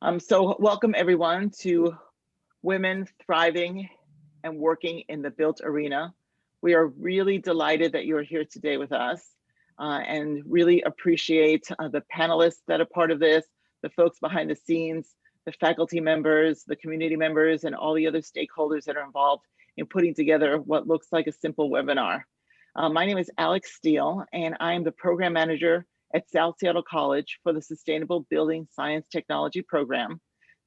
So welcome everyone to Women Thriving and Working in the Built Arena. We are really delighted that you are here today with us and really appreciate the panelists that are part of this, the folks behind the scenes, the faculty members, the community members, and all the other stakeholders that are involved in putting together what looks like a simple webinar. My name is Alex Steele, and I am the program manager at South Seattle College for the Sustainable Building Science Technology program.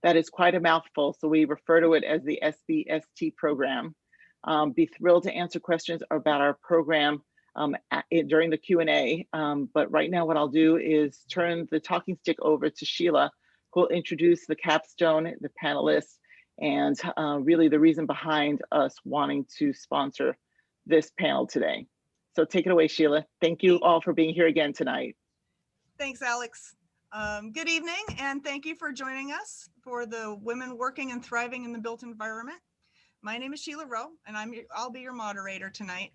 That is quite a mouthful, so we refer to it as the SBST program. Be thrilled to answer questions about our program during the Q&A, but right now what I'll do is turn the talking stick over to Sheila, who will introduce the capstone, the panelists, and really the reason behind us wanting to sponsor this panel today. So take it away, Sheila. Thank you all for being here again tonight. Thanks, Alex. Good evening, and thank you for joining us for the Women Working and Thriving in the Built Environment. My name is Sheila Rowe, and I'll be your moderator tonight.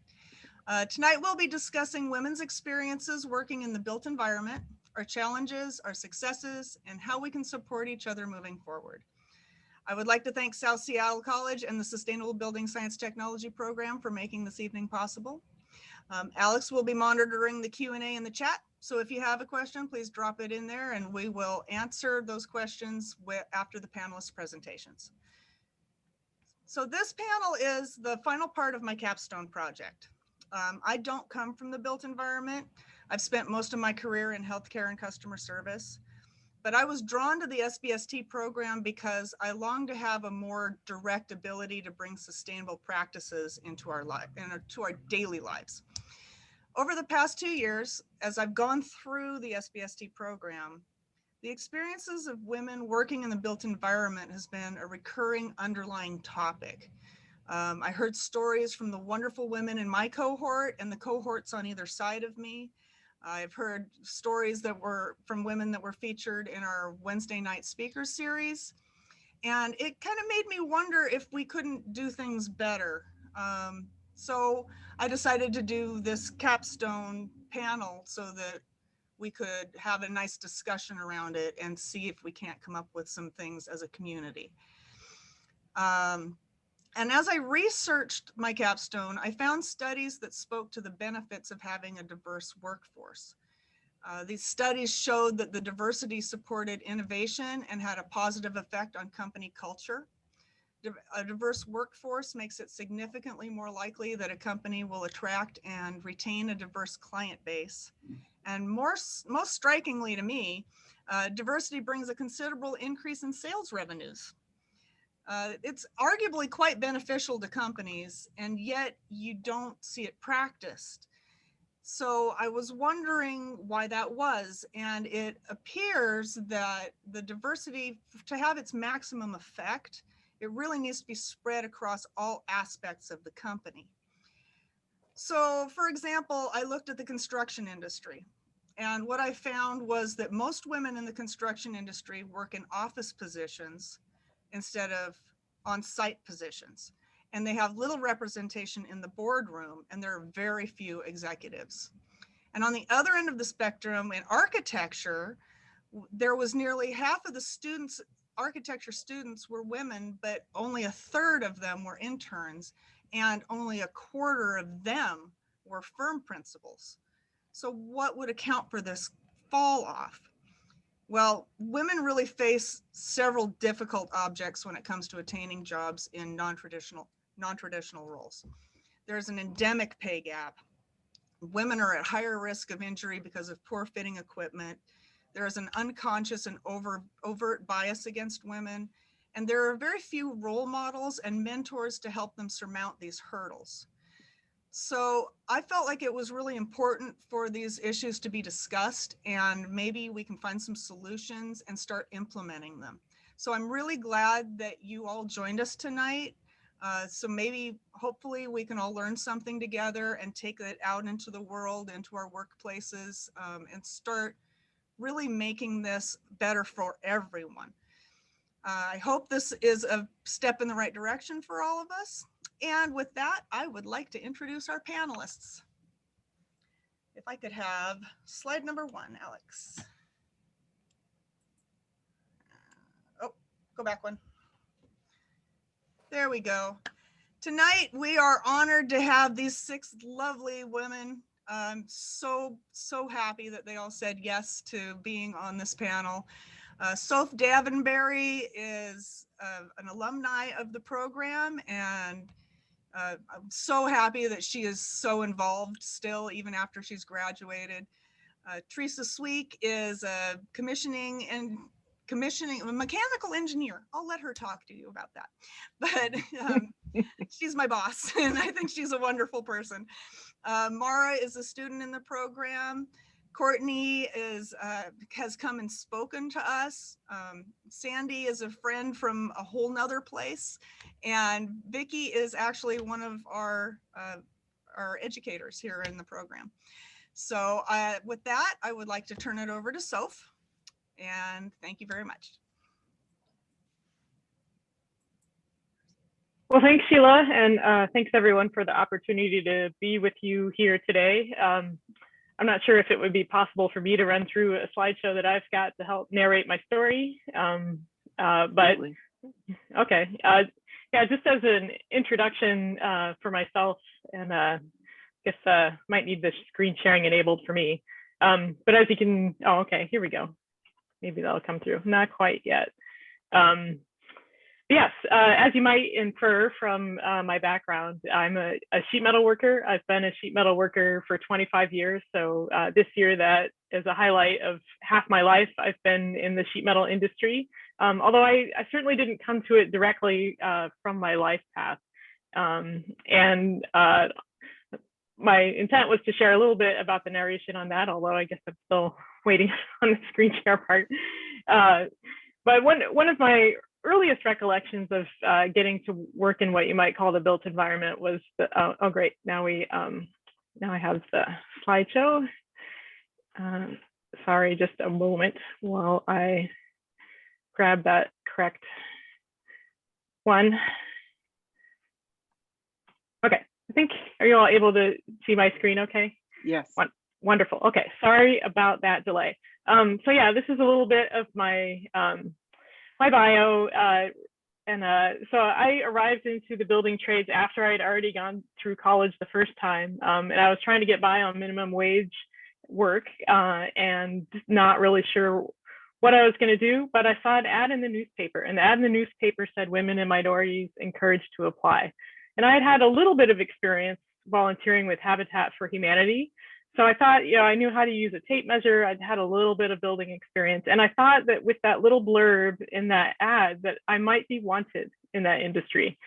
Tonight, we'll be discussing women's experiences working in the built environment, our challenges, our successes, and how we can support each other moving forward. I would like to thank South Seattle College and the Sustainable Building Science Technology program for making this evening possible. Alex will be monitoring the Q&A in the chat. So if you have a question, please drop it in there and we will answer those questions after the panelists' presentations. So this panel is the final part of my capstone project. I don't come from the built environment. I've spent most of my career in healthcare and customer service, but I was drawn to the SBST program because I long to have a more direct ability to bring sustainable practices into our daily lives. Over the past 2 years, as I've gone through the SBST program, the experiences of women working in the built environment has been a recurring underlying topic. I heard stories from the wonderful women in my cohort and the cohorts on either side of me. I've heard stories that were from women that were featured in our Wednesday night speaker series. And it kind of made me wonder if we couldn't do things better. So I decided to do this capstone panel so that we could have a nice discussion around it and see if we can't come up with some things as a community. And as I researched my capstone, I found studies that spoke to the benefits of having a diverse workforce. These studies showed that the diversity supported innovation and had a positive effect on company culture. A diverse workforce makes it significantly more likely that a company will attract and retain a diverse client base. And most strikingly to me, diversity brings a considerable increase in sales revenues. It's arguably quite beneficial to companies, and yet you don't see it practiced. So I was wondering why that was, and it appears that the diversity, to have its maximum effect, it really needs to be spread across all aspects of the company. So for example, I looked at the construction industry, and what I found was that most women in the construction industry work in office positions instead of on-site positions. And they have little representation in the boardroom, and there are very few executives. And on the other end of the spectrum, in architecture, there was nearly half of the students, architecture students were women, but only a third of them were interns, and only a quarter of them were firm principals. So what would account for this fall off? Well, women really face several difficult objects when it comes to attaining jobs in non-traditional roles. There's an endemic pay gap. Women are at higher risk of injury because of poor fitting equipment. There is an unconscious and overt bias against women, and there are very few role models and mentors to help them surmount these hurdles. So I felt like it was really important for these issues to be discussed, and maybe we can find some solutions and start implementing them. So I'm really glad that you all joined us tonight. So maybe, hopefully, we can all learn something together and take it out into the world, into our workplaces, and start really making this better for everyone. I hope this is a step in the right direction for all of us. And with that, I would like to introduce our panelists. If I could have slide number 1, Alex. back one. There we go. Tonight, we are honored to have these 6 lovely women. I'm so happy that they all said yes to being on this panel. Soph Davenberry is an alumni of the program, and I'm so happy that she is so involved still, even after she's graduated. Theresa Sweek is a commissioning a mechanical engineer. I'll let her talk to you about that. But she's my boss, and I think she's a wonderful person. Mara is a student in the program. Courtney has come and spoken to us. Sandy is a friend from a whole nother place. And Vicki is actually one of our educators here in the program. So with that, I would like to turn it over to Soph. And thank you very much. Well, thanks, Sheila, and thanks everyone for the opportunity to be with you here today. I'm not sure if it would be possible for me to run through a slideshow that I've got to help narrate my story, but okay. Yeah, just as an introduction for myself, and I guess might need the screen sharing enabled for me. But as you can, oh, okay, here we go. Maybe that'll come through. Not quite yet. Yes, as you might infer from my background, I'm a sheet metal worker. I've been a sheet metal worker for 25 years. So this year, that is a highlight of half my life. I've been in the sheet metal industry, although I certainly didn't come to it directly from my life path. My intent was to share a little bit about the narration on that, although I guess I'm still waiting on the screen share part. But one of my earliest recollections of getting to work in what you might call the built environment was oh great, now I have the slideshow. Sorry, just a moment while I grab that correct one. Okay, I think, are you all able to see my screen okay? Yes. Wonderful. Okay, sorry about that delay. So yeah, this is a little bit of my my bio, so I arrived into the building trades after I'd already gone through college the first time, and I was trying to get by on minimum wage work and not really sure what I was going to do, but I saw an ad in the newspaper, and the ad in the newspaper said women and minorities encouraged to apply. And I had had a little bit of experience volunteering with Habitat for Humanity. So I thought, I knew how to use a tape measure. I'd had a little bit of building experience. And I thought that with that little blurb in that ad that I might be wanted in that industry.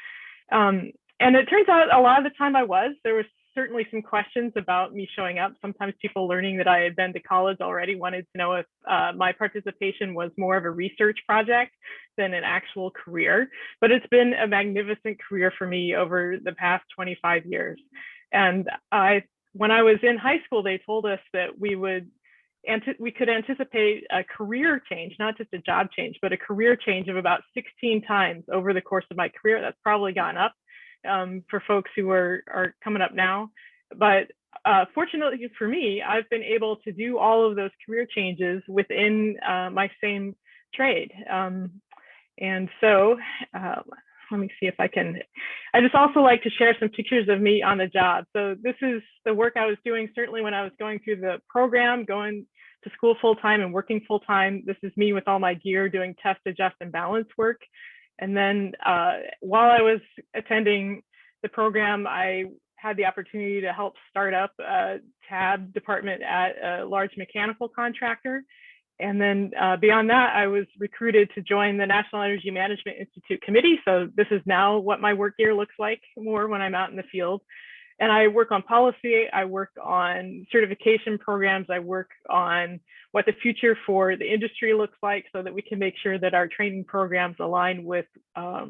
And it turns out a lot of the time I was. There was certainly some questions about me showing up. Sometimes people learning that I had been to college already wanted to know if my participation was more of a research project than an actual career. But it's been a magnificent career for me over the past 25 years. And when I was in high school, they told us that we could anticipate a career change, not just a job change, but a career change of about 16 times over the course of my career. That's probably gone up for folks who are coming up now. But fortunately for me, I've been able to do all of those career changes within my same trade. And so let me see if I can. I just also like to share some pictures of me on the job. So this is the work I was doing, certainly when I was going through the program, going to school full-time and working full-time. This is me with all my gear doing test, adjust, and balance work. And then while I was attending the program, I had the opportunity to help start up a tab department at a large mechanical contractor. And then beyond that, I was recruited to join the National Energy Management Institute Committee. So this is now what my work year looks like more when I'm out in the field. And I work on policy, I work on certification programs, I work on what the future for the industry looks like so that we can make sure that our training programs align with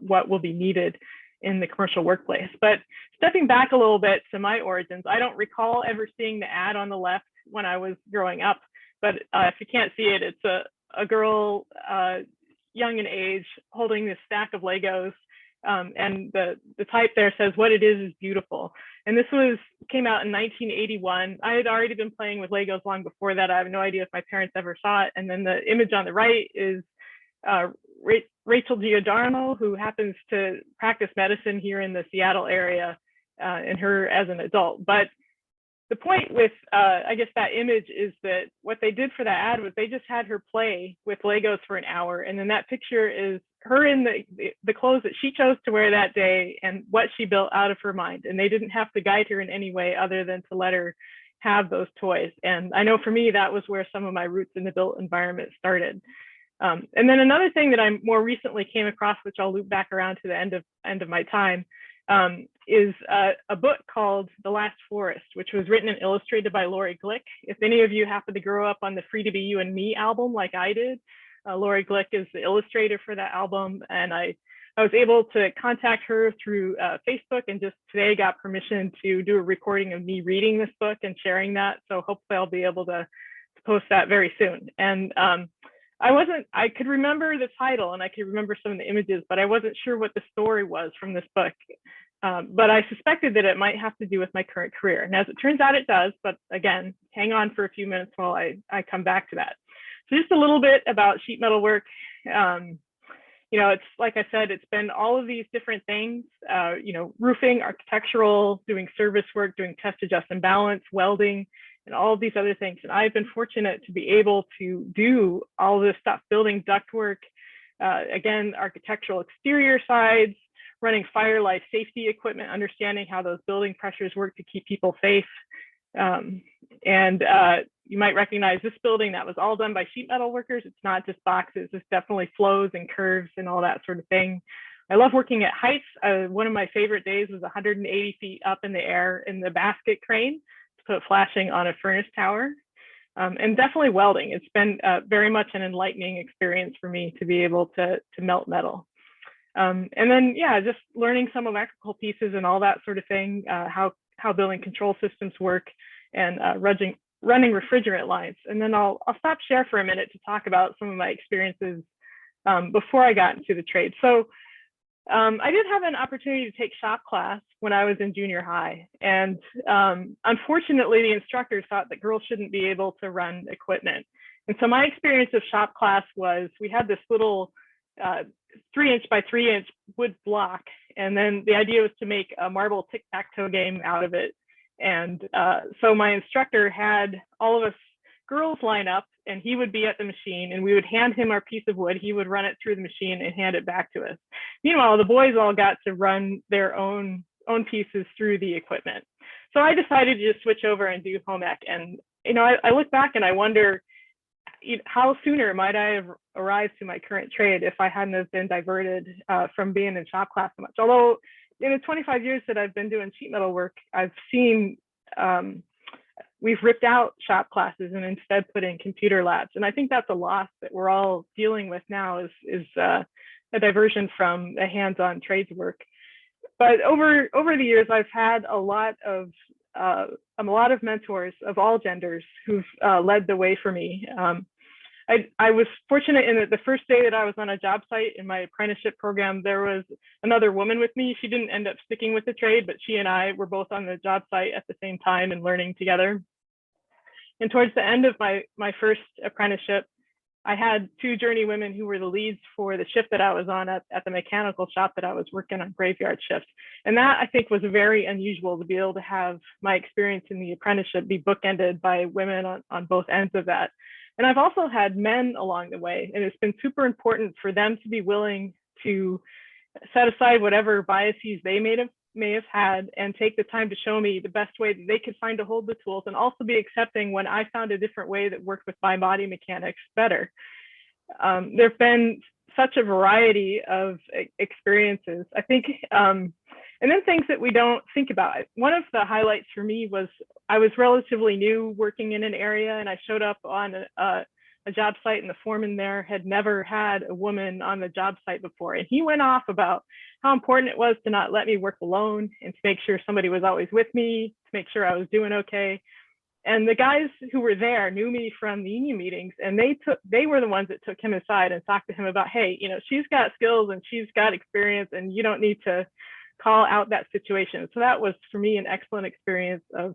what will be needed in the commercial workplace. But stepping back a little bit to my origins, I don't recall ever seeing the ad on the left when I was growing up. But if you can't see it, it's a girl young in age holding this stack of Legos. And the type there says, "What it is beautiful." And this came out in 1981. I had already been playing with Legos long before that. I have no idea if my parents ever saw it. And then the image on the right is Rachel Giodarno, who happens to practice medicine here in the Seattle area, and her as an adult. But the point with, I guess, that image is that what they did for that ad was they just had her play with Legos for an hour. And then that picture is her in the clothes that she chose to wear that day and what she built out of her mind. And they didn't have to guide her in any way other than to let her have those toys. And I know for me, that was where some of my roots in the built environment started. And then another thing that I more recently came across, which I'll loop back around to the end of my time, is a book called The Last Forest, which was written and illustrated by Lori Glick. If any of you happen to grow up on the Free to Be You and Me album like I did, Lori Glick is the illustrator for that album. And I was able to contact her through Facebook, and just today got permission to do a recording of me reading this book and sharing that. So hopefully I'll be able to post that very soon. And I could remember the title and I could remember some of the images, but I wasn't sure what the story was from this book. But I suspected that it might have to do with my current career. And as it turns out, it does. But again, hang on for a few minutes while I come back to that. So just a little bit about sheet metal work. It's like I said, it's been all of these different things, roofing, architectural, doing service work, doing test, adjust, and balance, welding, and all of these other things. And I've been fortunate to be able to do all this stuff, building ductwork, again, architectural exterior sides, running fire life safety equipment, understanding how those building pressures work to keep people safe. You might recognize this building. That was all done by sheet metal workers. It's not just boxes. It's definitely flows and curves and all that sort of thing. I love working at heights. One of my favorite days was 180 feet up in the air in the basket crane to put flashing on a furnace tower. And definitely welding. It's been very much an enlightening experience for me to be able to melt metal. And then, just learning some electrical pieces and all that sort of thing, how building control systems work, and running refrigerant lines. And then I'll stop share for a minute to talk about some of my experiences before I got into the trade. So I did have an opportunity to take shop class when I was in junior high. And unfortunately, the instructors thought that girls shouldn't be able to run equipment. And so my experience of shop class was, we had this little 3-inch by 3-inch wood block. And then the idea was to make a marble tic-tac-toe game out of it. And so my instructor had all of us girls line up, and he would be at the machine, and we would hand him our piece of wood. He would run it through the machine and hand it back to us. Meanwhile, the boys all got to run their own pieces through the equipment. So I decided to just switch over and do home ec. And I look back and I wonder, how sooner might I have arrived to my current trade if I hadn't have been diverted from being in shop class so much. Although in the 25 years that I've been doing sheet metal work, I've seen we've ripped out shop classes and instead put in computer labs. And I think that's a loss that we're all dealing with now, is a diversion from the hands-on trades work. But over the years, I've had a lot of mentors of all genders who've led the way for me. I was fortunate in that the first day that I was on a job site in my apprenticeship program, there was another woman with me. She didn't end up sticking with the trade, but she and I were both on the job site at the same time and learning together. And towards the end of my first apprenticeship, I had 2 journey women who were the leads for the shift that I was on at the mechanical shop that I was working on, graveyard shift. And that, I think, was very unusual, to be able to have my experience in the apprenticeship be bookended by women on both ends of that. And I've also had men along the way, and it's been super important for them to be willing to set aside whatever biases they may have had and take the time to show me the best way that they could find to hold the tools, and also be accepting when I found a different way that worked with my body mechanics better. There've been such a variety of experiences, I think, and then things that we don't think about. One of the highlights for me was, I was relatively new working in an area, and I showed up on a job site, and the foreman there had never had a woman on the job site before. And he went off about how important it was to not let me work alone, and to make sure somebody was always with me, to make sure I was doing okay. And the guys who were there knew me from the union meetings, and they were the ones that took him aside and talked to him about, hey, she's got skills and she's got experience, and you don't need to call out that situation. So that was, for me, an excellent experience of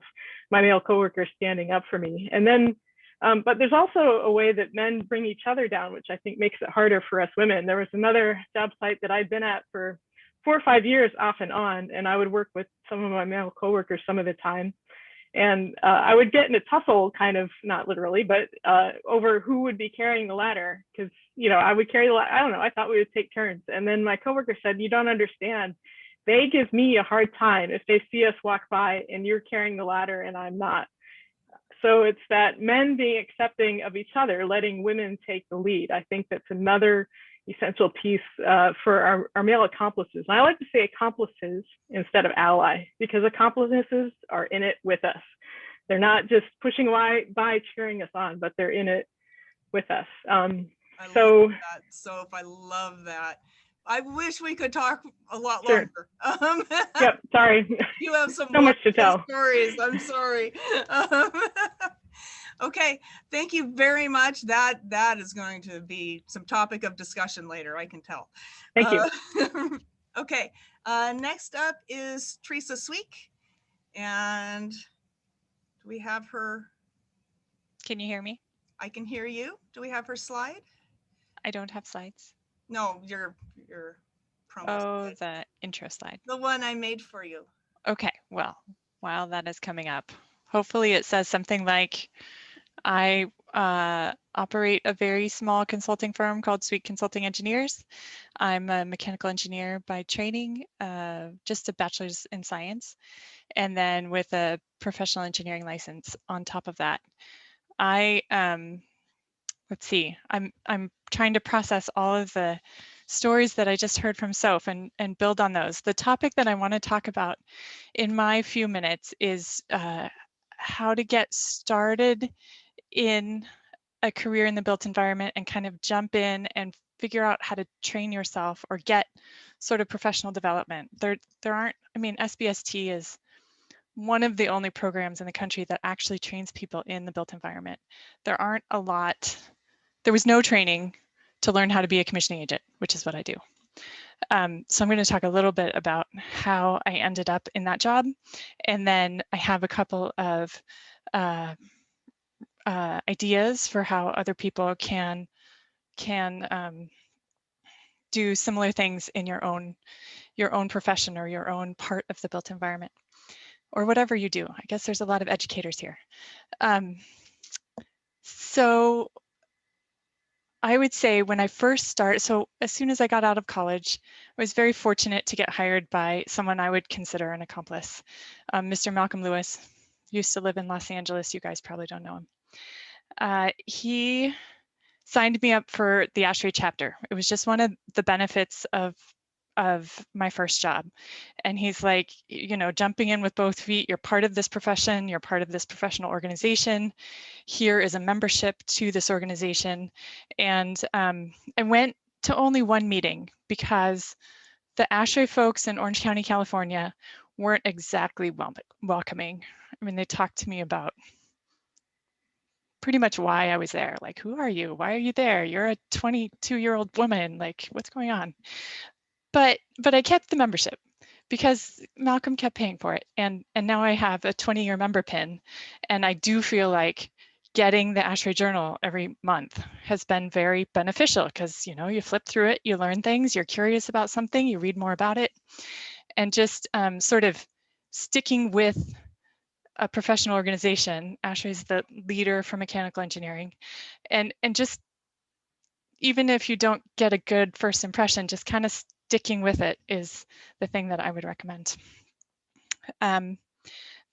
my male coworkers standing up for me. And then But there's also a way that men bring each other down, which I think makes it harder for us women. There was another job site that I'd been at for 4 or 5 years off and on, and I would work with some of my male coworkers some of the time. And I would get in a tussle, kind of, not literally, but over who would be carrying the ladder. Because, you know, I would carry the ladder. I don't know, I thought we would take turns. And then my coworker said, you don't understand. They give me a hard time if they see us walk by and you're carrying the ladder and I'm not. So it's that men being accepting of each other, letting women take the lead. I think that's another essential piece for our male accomplices. And I like to say accomplices instead of ally, because accomplices are in it with us. They're not just pushing by cheering us on, but they're in it with us. I love that. So I love that. I wish we could talk a lot longer. Yep, sorry. You have so much to tell. Stories. I'm sorry. Okay, thank you very much. That is going to be some topic of discussion later, I can tell. Thank you. Okay, next up is Theresa Sweek. And do we have her? Can you hear me? I can hear you. Do we have her slide? I don't have slides. No, your promo Oh, slide. the intro slide. The one I made for you. Okay, well, while that is coming up, hopefully it says something like, I operate a very small consulting firm called Sweek Consulting Engineers. I'm a mechanical engineer by training, just a bachelor's in science, and then with a professional engineering license on top of that. Let's see, I'm trying to process all of the stories that I just heard from Soph and build on those. The topic that I want to talk about in my few minutes is how to get started in a career in the built environment and kind of jump in and figure out how to train yourself or get sort of professional development. There aren't, I mean, SBST is one of the only programs in the country that actually trains people in the built environment. There aren't a lot, there was no training to learn how to be a commissioning agent, which is what I do. So I'm going to talk a little bit about how I ended up in that job. And then I have a couple of ideas for how other people can do similar things in your own profession or your own part of the built environment, or whatever you do. I guess there's a lot of educators here. So I would say when I first started, so as soon as I got out of college, I was very fortunate to get hired by someone I would consider an accomplice. Mr. Malcolm Lewis used to live in Los Angeles. You guys probably don't know him. He signed me up for the ASHRAE chapter. It was just one of the benefits of my first job. And he's like, you know, jumping in with both feet, you're part of this profession, you're part of this professional organization. Here is a membership to this organization. And I went to only one meeting because the ASHRAE folks in Orange County, California weren't exactly welcoming. I mean, they talked to me about pretty much why I was there. Like, who are you? Why are you there? You're a 22-year-old woman. Like, what's going on? But I kept the membership because Malcolm kept paying for it. And now I have a 20-year member pin. And I do feel like getting the ASHRAE journal every month has been very beneficial because, you know, you flip through it, you learn things, you're curious about something, you read more about it. And just sort of sticking with a professional organization. ASHRAE is the leader for mechanical engineering. And just, even if you don't get a good first impression, just kind of sticking with it is the thing that I would recommend. The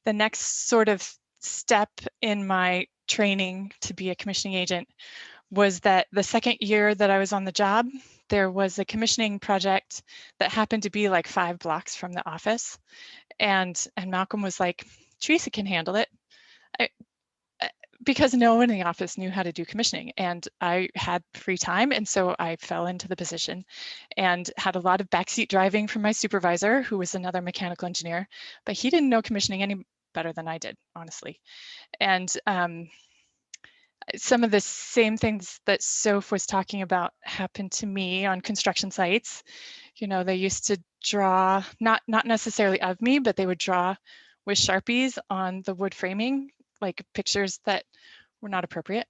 next sort of step in my training to be a commissioning agent was that the second year that I was on the job, there was a commissioning project that happened to be like 5 blocks from the office. And Malcolm was like, Theresa can handle it. Because no one in the office knew how to do commissioning, and I had free time, and so I fell into the position and had a lot of backseat driving from my supervisor, who was another mechanical engineer, but he didn't know commissioning any better than I did, honestly. And some of the same things that Soph was talking about happened to me on construction sites. You know, they used to draw, not necessarily of me, but they would draw with Sharpies on the wood framing, like pictures that were not appropriate.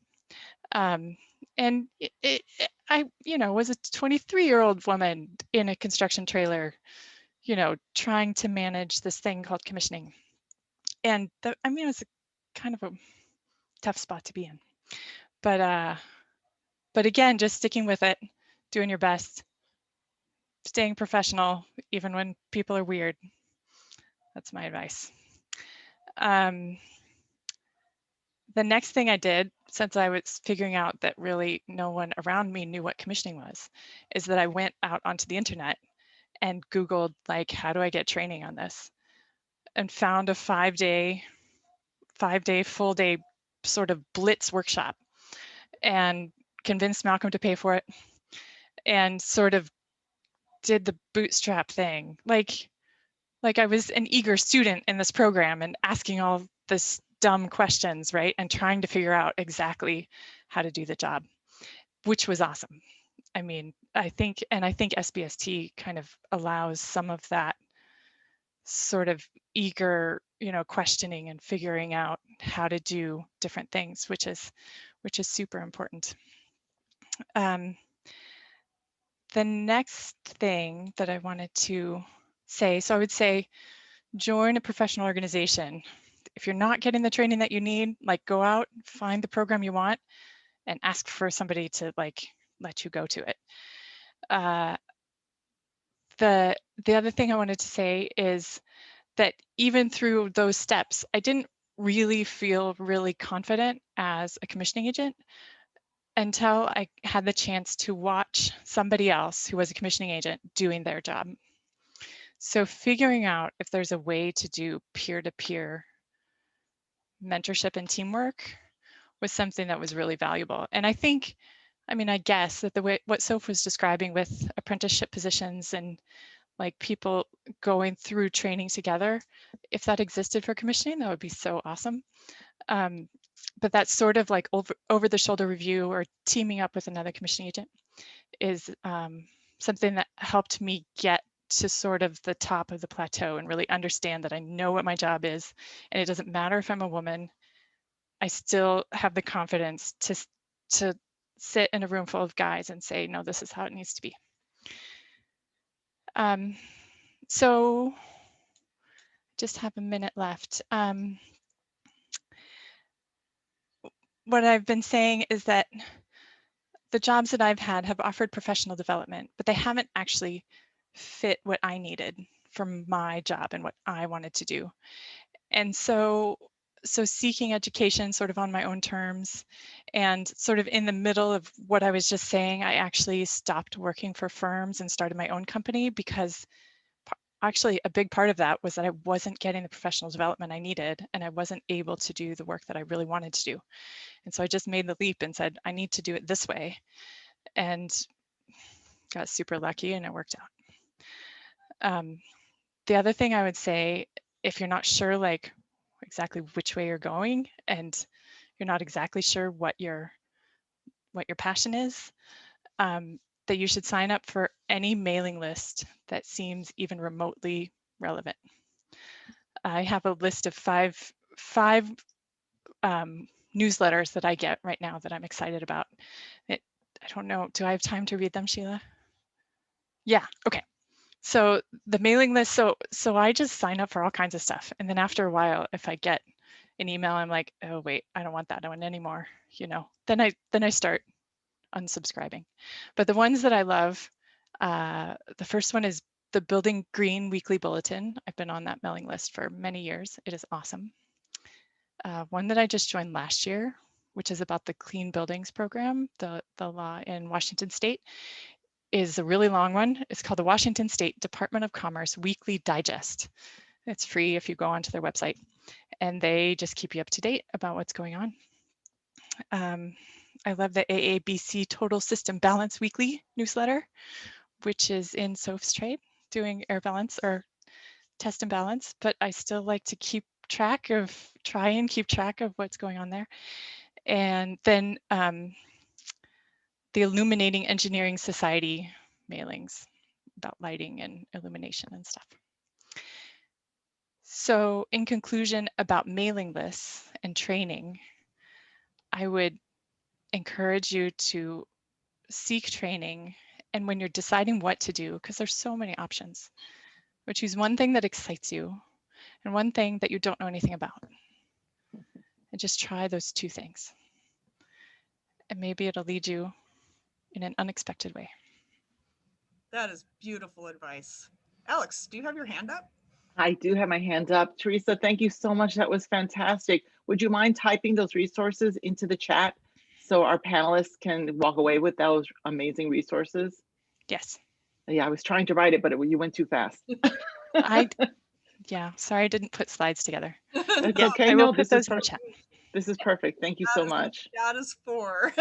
And I, was a 23-year-old woman in a construction trailer, trying to manage this thing called commissioning. And it was kind of a tough spot to be in. But again, just sticking with it, doing your best, staying professional, even when people are weird. That's my advice. The next thing I did, since I was figuring out that really no one around me knew what commissioning was, is that I went out onto the internet and Googled, like, how do I get training on this? And found a 5-day full day sort of blitz workshop, and convinced Malcolm to pay for it, and sort of did the bootstrap thing. Like I was an eager student in this program and asking all this dumb questions, right? And trying to figure out exactly how to do the job, which was awesome. I mean, I think SBST kind of allows some of that sort of eager, questioning and figuring out how to do different things, which is super important. The next thing that I wanted to say, so I would say, join a professional organization. If you're not getting the training that you need, like, go out, find the program you want, and ask for somebody to let you go to it. The other thing I wanted to say is that even through those steps, I didn't really feel really confident as a commissioning agent until I had the chance to watch somebody else who was a commissioning agent doing their job. So figuring out if there's a way to do peer-to-peer mentorship and teamwork was something that was really valuable. And I guess that the way what Soph was describing with apprenticeship positions and like people going through training together, if that existed for commissioning, that would be so awesome. But that's sort of like over the shoulder review or teaming up with another commissioning agent is something that helped me get to sort of the top of the plateau and really understand that I know what my job is, and it doesn't matter if I'm a woman, I still have the confidence to sit in a room full of guys and say, no, this is how it needs to be. So just have a minute left. What I've been saying is that the jobs that I've had have offered professional development, but they haven't actually fit what I needed from my job and what I wanted to do. And so seeking education sort of on my own terms, and sort of in the middle of what I was just saying, I actually stopped working for firms and started my own company, because actually a big part of that was that I wasn't getting the professional development I needed, and I wasn't able to do the work that I really wanted to do. And so I just made the leap and said, I need to do it this way, and got super lucky, and it worked out. The other thing I would say, if you're not sure like exactly which way you're going, and you're not exactly sure what your passion is, that you should sign up for any mailing list that seems even remotely relevant. I have a list of five newsletters that I get right now that I'm excited about. I don't know, do I have time to read them, Sheila? Yeah, okay. So the mailing list, so I just sign up for all kinds of stuff. And then after a while, if I get an email, I'm like, oh wait, I don't want that one anymore, then I start unsubscribing. But the ones that I love, the first one is the Building Green Weekly Bulletin. I've been on that mailing list for many years. It is awesome. One that I just joined last year, which is about the Clean Buildings Program, the law in Washington State, is a really long one. It's called the Washington State Department of Commerce Weekly Digest. It's free if you go onto their website, and they just keep you up to date about what's going on. I love the AABC Total System Balance Weekly newsletter, which is in Soph's trade, doing air balance or test and balance, but I still like to try and keep track of what's going on there. And then the Illuminating Engineering Society mailings about lighting and illumination and stuff. So in conclusion about mailing lists and training, I would encourage you to seek training. And when you're deciding what to do, because there's so many options, but choose one thing that excites you and one thing that you don't know anything about. And just try those two things. And maybe it'll lead you in an unexpected way. That is beautiful advice. Alex, do you have your hand up? I do have my hand up. Theresa, thank you so much. That was fantastic. Would you mind typing those resources into the chat so our panelists can walk away with those amazing resources? Yes. Yeah, I was trying to write it, but you went too fast. Yeah, sorry I didn't put slides together. It's No, okay. I will No, put those in the chat. this is perfect. Thank you so much. That is for.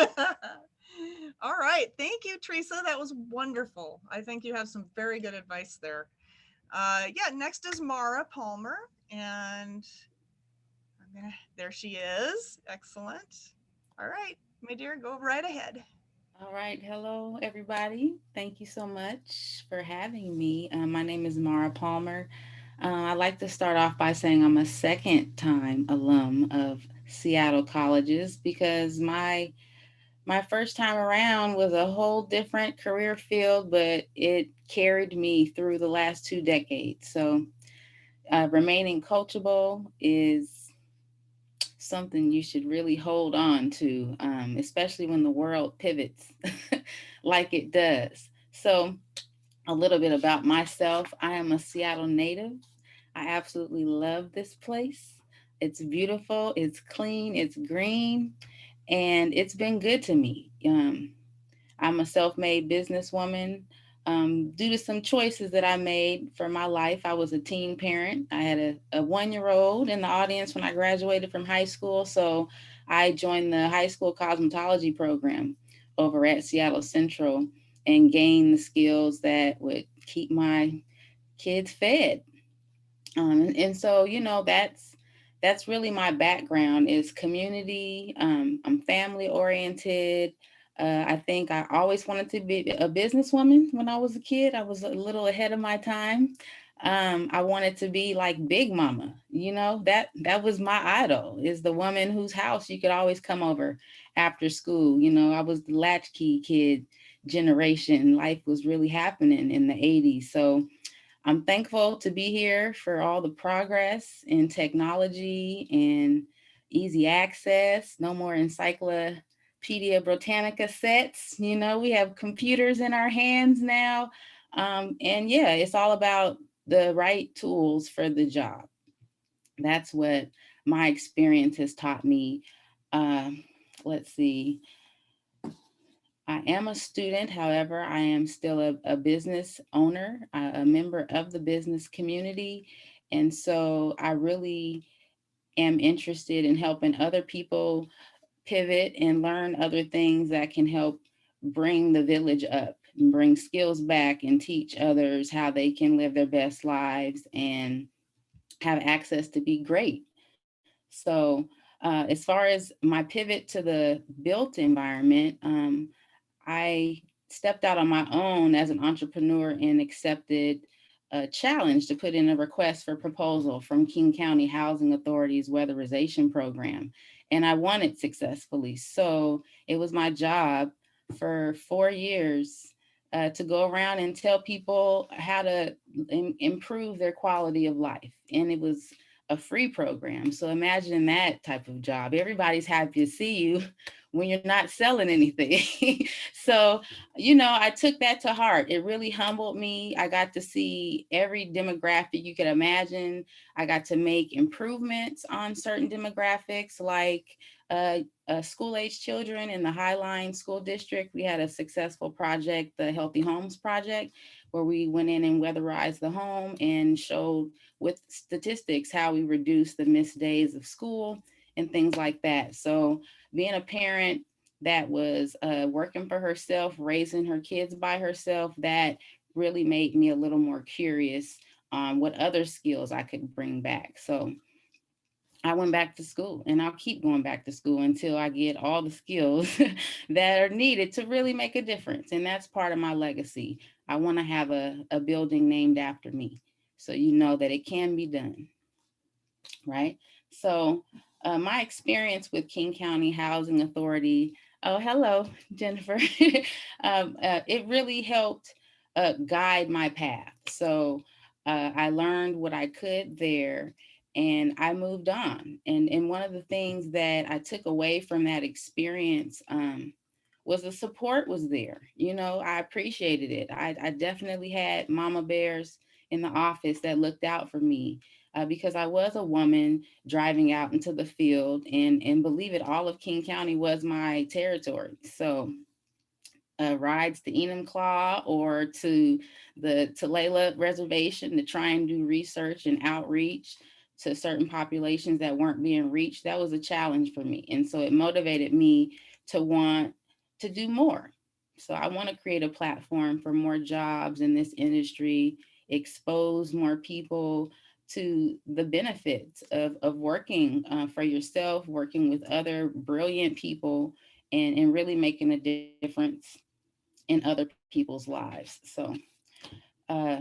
All right. Thank you, Theresa. That was wonderful. I think you have some very good advice there. Yeah, next is Mara Palmer. And there she is. Excellent. All right, my dear, go right ahead. All right. Hello, everybody. Thank you so much for having me. My name is Mara Palmer. I'd like to start off by saying I'm a second-time alum of Seattle colleges because my first time around was a whole different career field, but it carried me through the last 2 decades. So remaining coachable is something you should really hold on to, especially when the world pivots like it does. So a little bit about myself. I am a Seattle native. I absolutely love this place. It's beautiful, it's clean, it's green, and it's been good to me. I'm a self-made businesswoman. Due to some choices that I made for my life, I was a teen parent. I had a 1-year-old in the audience when I graduated from high school. So I joined the high school cosmetology program over at Seattle Central and gained the skills that would keep my kids fed. And so, that's really my background is community. I'm family oriented. I think I always wanted to be a businesswoman when I was a kid. I was a little ahead of my time. I wanted to be like Big Mama, that was my idol, is the woman whose house you could always come over after school. I was the latchkey kid generation. Life was really happening in the 80s. So I'm thankful to be here for all the progress in technology and easy access. No more Encyclopedia Britannica sets. We have computers in our hands now. And yeah, it's all about the right tools for the job. That's what my experience has taught me. Let's see. I am a student, however, I am still a business owner, a member of the business community. And so I really am interested in helping other people pivot and learn other things that can help bring the village up and bring skills back and teach others how they can live their best lives and have access to be great. So as far as my pivot to the built environment, I stepped out on my own as an entrepreneur and accepted a challenge to put in a request for proposal from King County Housing Authority's weatherization program. And I won it successfully. So it was my job for 4 years to go around and tell people how to improve their quality of life. And it was a free program. So imagine that type of job. Everybody's happy to see you when you're not selling anything. So, I took that to heart. It really humbled me. I got to see every demographic you could imagine. I got to make improvements on certain demographics, like school-age children in the Highline School District. We had a successful project, the Healthy Homes Project, where we went in and weatherized the home and showed with statistics how we reduced the missed days of school and things like that. So being a parent that was working for herself, raising her kids by herself, that really made me a little more curious on what other skills I could bring back. So I went back to school, and I'll keep going back to school until I get all the skills that are needed to really make a difference. And that's part of my legacy. I want to have a building named after me, so you know that it can be done, right? So My experience with King County Housing Authority, oh, hello, Jennifer. It really helped guide my path. So I learned what I could there and I moved on. And one of the things that I took away from that experience was the support was there. You know, I appreciated it. I definitely had mama bears in the office that looked out for me because I was a woman driving out into the field, and believe it, all of King County was my territory. So rides to Enumclaw or to the Tulalip Reservation to try and do research and outreach to certain populations that weren't being reached, that was a challenge for me. And so it motivated me to want to do more. So I want to create a platform for more jobs in this industry, expose more people to the benefits of working for yourself, working with other brilliant people, and really making a difference in other people's lives. So uh,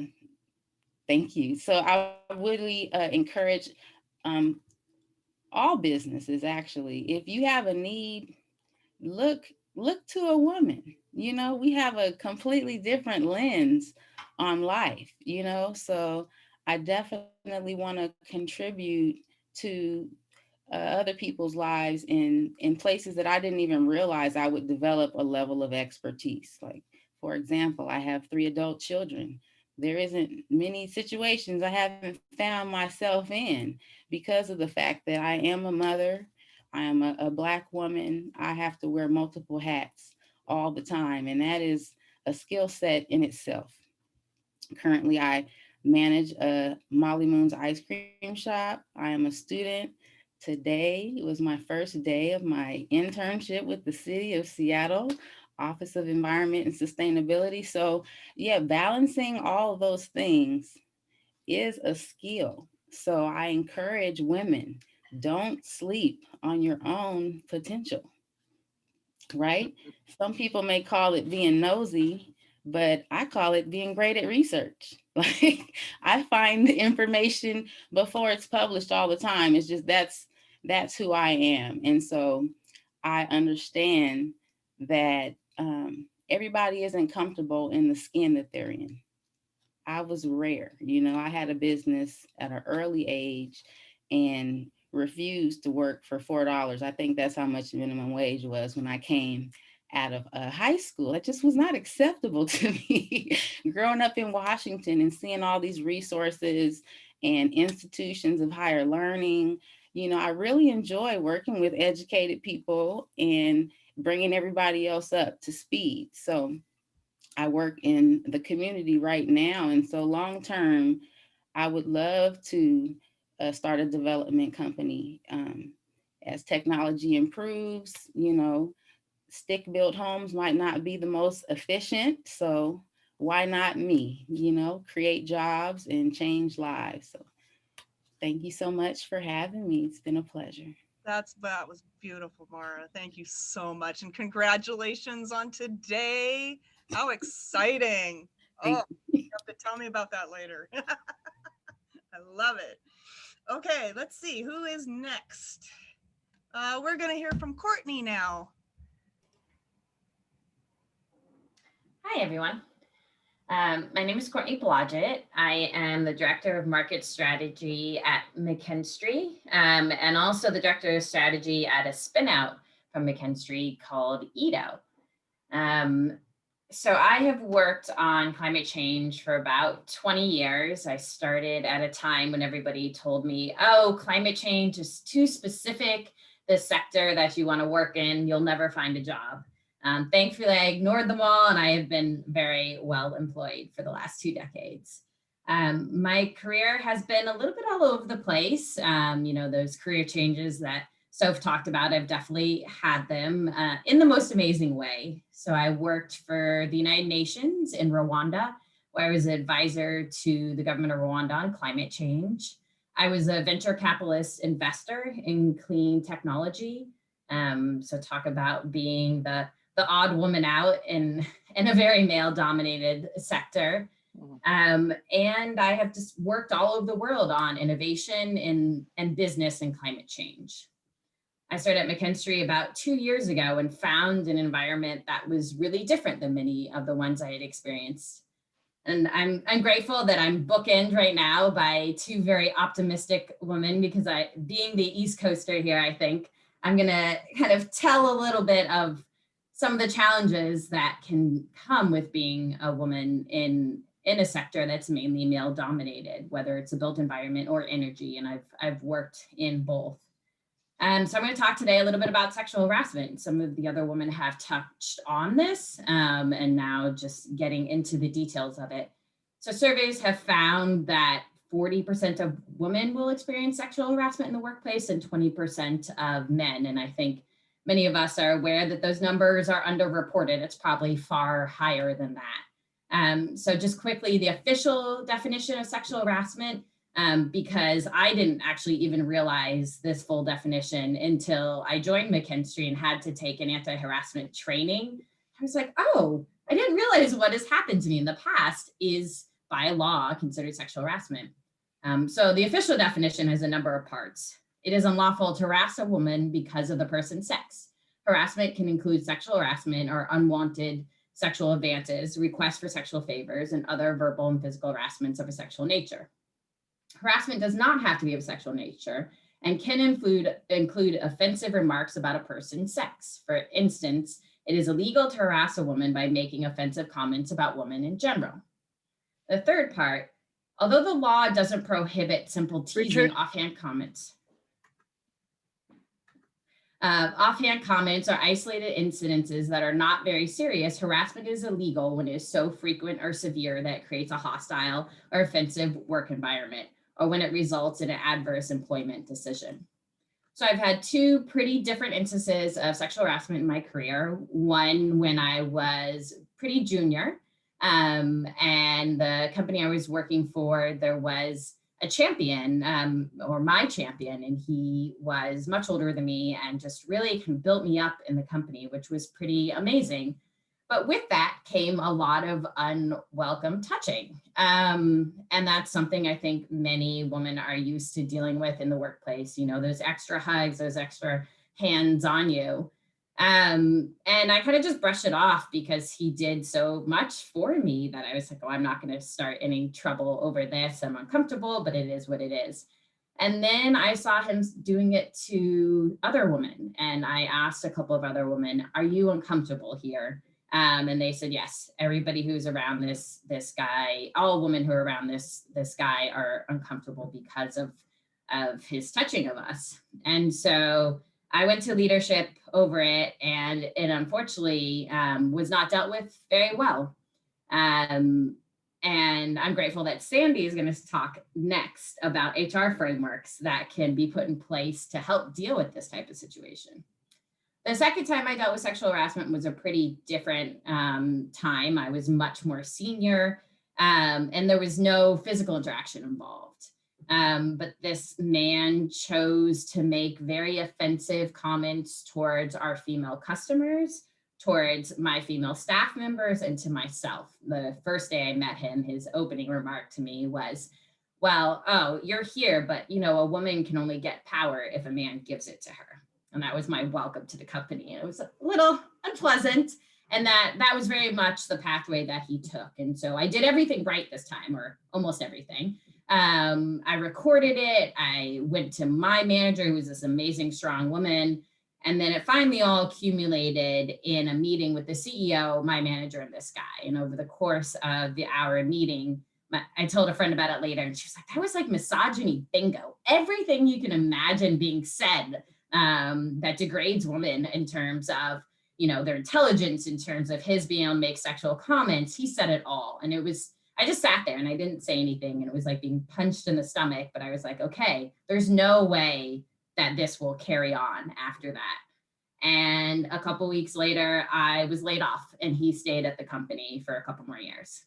thank you. So I really encourage all businesses, actually, if you have a need, look to a woman. You know, we have a completely different lens on life, you know, so I definitely want to contribute to other people's lives in places that I didn't even realize I would develop a level of expertise. Like, for example, I have 3 adult children. There isn't many situations I haven't found myself in because of the fact that I am a mother, I am a Black woman, I have to wear multiple hats all the time, and that is a skill set in itself. Currently, I manage a Molly Moon's ice cream shop. I am a student. Today was my first day of my internship with the City of Seattle, Office of Environment and Sustainability. So yeah, balancing all of those things is a skill. So I encourage women, don't sleep on your own potential, right? Some people may call it being nosy, but I call it being great at research. Like, I find the information before it's published all the time. It's just that's who I am. And so I understand that everybody isn't comfortable in the skin that they're in. I was rare. You know, I had a business at an early age and refused to work for $4. I think that's how much minimum wage was when I came out of high school. It just was not acceptable to me. Growing up in Washington and seeing all these resources and institutions of higher learning, you know, I really enjoy working with educated people and bringing everybody else up to speed. So I work in the community right now. And so long term, I would love to start a development company. As technology improves, you know, stick-built homes might not be the most efficient. So why not me, you know, create jobs and change lives. So thank you so much for having me. It's been a pleasure. That was beautiful, Mara. Thank you so much. And congratulations on today. How exciting. Oh, you have to tell me about that later. I love it. Okay, let's see who is next. We're going to hear from Courtney now. Hi, everyone. My name is Courtney Blodgett. I am the Director of Market Strategy at McKinstry, and also the Director of Strategy at a spinout from McKinstry called Edo. So I have worked on climate change for about 20 years. I started at a time when everybody told me, oh, climate change is too specific, the sector that you want to work in, you'll never find a job. Thankfully, I ignored them all, and I have been very well employed for the last 2 decades. My career has been a little bit all over the place. You know, those career changes that Soph talked about, I've definitely had them in the most amazing way. So I worked for the United Nations in Rwanda, where I was an advisor to the government of Rwanda on climate change. I was a venture capitalist investor in clean technology. So talk about being the odd woman out in a very male-dominated sector. And I have just worked all over the world on innovation and business and climate change. I started at McKinstry about 2 years ago and found an environment that was really different than many of the ones I had experienced. And I'm grateful that I'm bookended right now by two very optimistic women, because being the East Coaster here, I think I'm gonna kind of tell a little bit of some of the challenges that can come with being a woman in a sector that's mainly male dominated, whether it's a built environment or energy. And I've worked in both. So I'm going to talk today a little bit about sexual harassment. Some of the other women have touched on this, and now just getting into the details of it. So surveys have found that 40% of women will experience sexual harassment in the workplace and 20% of men. And I think many of us are aware that those numbers are underreported. It's probably far higher than that. So just quickly, the official definition of sexual harassment, because I didn't actually even realize this full definition until I joined McKinstry and had to take an anti-harassment training. I was like, oh, I didn't realize what has happened to me in the past is by law considered sexual harassment. So the official definition has a number of parts. It is unlawful to harass a woman because of the person's sex. Harassment can include sexual harassment or unwanted sexual advances, requests for sexual favors, and other verbal and physical harassments of a sexual nature. Harassment does not have to be of sexual nature and can include offensive remarks about a person's sex. For instance, it is illegal to harass a woman by making offensive comments about women in general. The third part, although the law doesn't prohibit simple teasing, offhand comments or isolated incidences that are not very serious, harassment is illegal when it is so frequent or severe that it creates a hostile or offensive work environment, or when it results in an adverse employment decision. So I've had two pretty different instances of sexual harassment in my career. One when I was pretty junior, and the company I was working for, there was a champion, or my champion, and he was much older than me and just really built me up in the company, which was pretty amazing. But with that came a lot of unwelcome touching. And that's something I think many women are used to dealing with in the workplace, you know, those extra hugs, those extra hands on you. And I kind of just brushed it off because he did so much for me that I was like, oh, I'm not going to start any trouble over this. I'm uncomfortable, but it is what it is. And then I saw him doing it to other women. And I asked a couple of other women, are you uncomfortable here? And they said, yes, everybody who's around this guy, all women who are around this guy are uncomfortable because of his touching of us. And so I went to leadership over it, and it unfortunately was not dealt with very well. And I'm grateful that Sandy is going to talk next about HR frameworks that can be put in place to help deal with this type of situation. The second time I dealt with sexual harassment was a pretty different time. I was much more senior, and there was no physical interaction involved. But this man chose to make very offensive comments towards our female customers, towards my female staff members, and to myself. The first day I met him, his opening remark to me was, well, oh, you're here, but you know, a woman can only get power if a man gives it to her. And that was my welcome to the company. And it was a little unpleasant. And that was very much the pathway that he took. And so I did everything right this time, or almost everything. I recorded it. I went to my manager, who was this amazing, strong woman. And then it finally all accumulated in a meeting with the CEO, my manager, and this guy. And over the course of the hour meeting, I told a friend about it later, and she was like, that was like misogyny bingo. Everything you can imagine being said that degrades women in terms of, you know, their intelligence, in terms of his being able to make sexual comments. He said it all. And it was, I just sat there and I didn't say anything. And it was like being punched in the stomach. But I was like, okay, there's no way that this will carry on after that. And a couple weeks later, I was laid off, and he stayed at the company for a couple more years.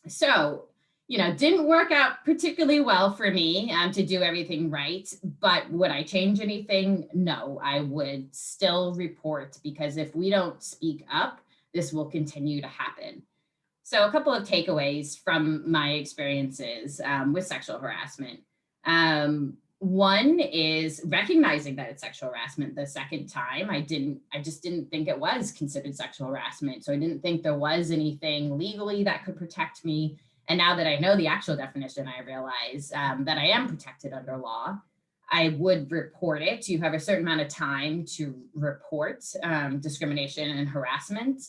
So, you know, didn't work out particularly well for me to do everything right. But would I change anything? No, I would still report, because if we don't speak up, this will continue to happen. So a couple of takeaways from my experiences with sexual harassment. One is recognizing that it's sexual harassment. The second time, I just didn't think it was considered sexual harassment. So I didn't think there was anything legally that could protect me. And now that I know the actual definition, I realize that I am protected under law. I would report it. You have a certain amount of time to report discrimination and harassment.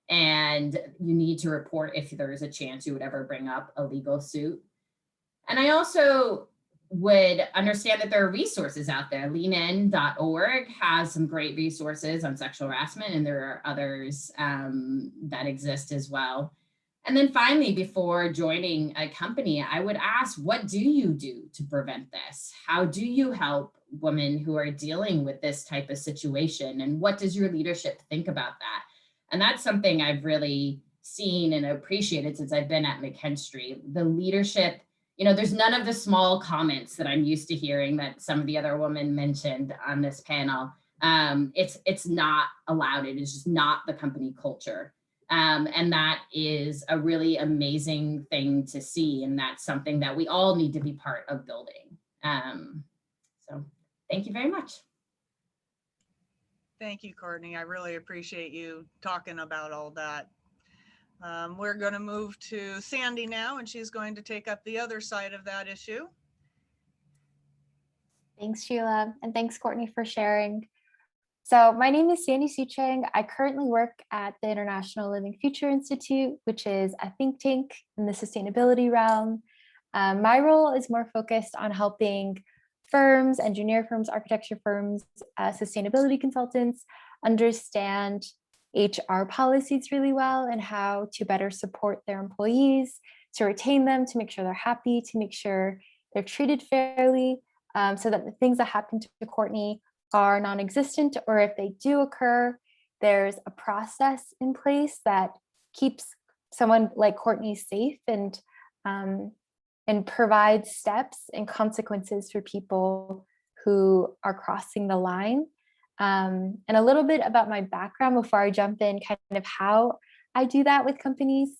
And you need to report if there is a chance you would ever bring up a legal suit. And I also would understand that there are resources out there. leanin.org has some great resources on sexual harassment, and there are others that exist as well. And then finally, before joining a company, I would ask, what do you do to prevent this? How do you help women who are dealing with this type of situation? And what does your leadership think about that? And that's something I've really seen and appreciated since I've been at McKinstry. The leadership, there's none of the small comments that I'm used to hearing that some of the other women mentioned on this panel. It's not allowed. It is just not the company culture. And that is a really amazing thing to see. And that's something that we all need to be part of building. So thank you very much. Thank you, Courtney. I really appreciate you talking about all that. We're going to move to Sandy now, and she's going to take up the other side of that issue. Thanks, Sheila, and thanks, Courtney, for sharing. So my name is Sandy Suchang. I currently work at the International Living Future Institute, which is a think tank in the sustainability realm. My role is more focused on helping firms, engineer firms, architecture firms, sustainability consultants understand HR policies really well and how to better support their employees, to retain them, to make sure they're happy, to make sure they're treated fairly, so that the things that happen to Courtney are non-existent, or if they do occur, there's a process in place that keeps someone like Courtney safe and provides steps and consequences for people who are crossing the line. And a little bit about my background before I jump in, kind of how I do that with companies.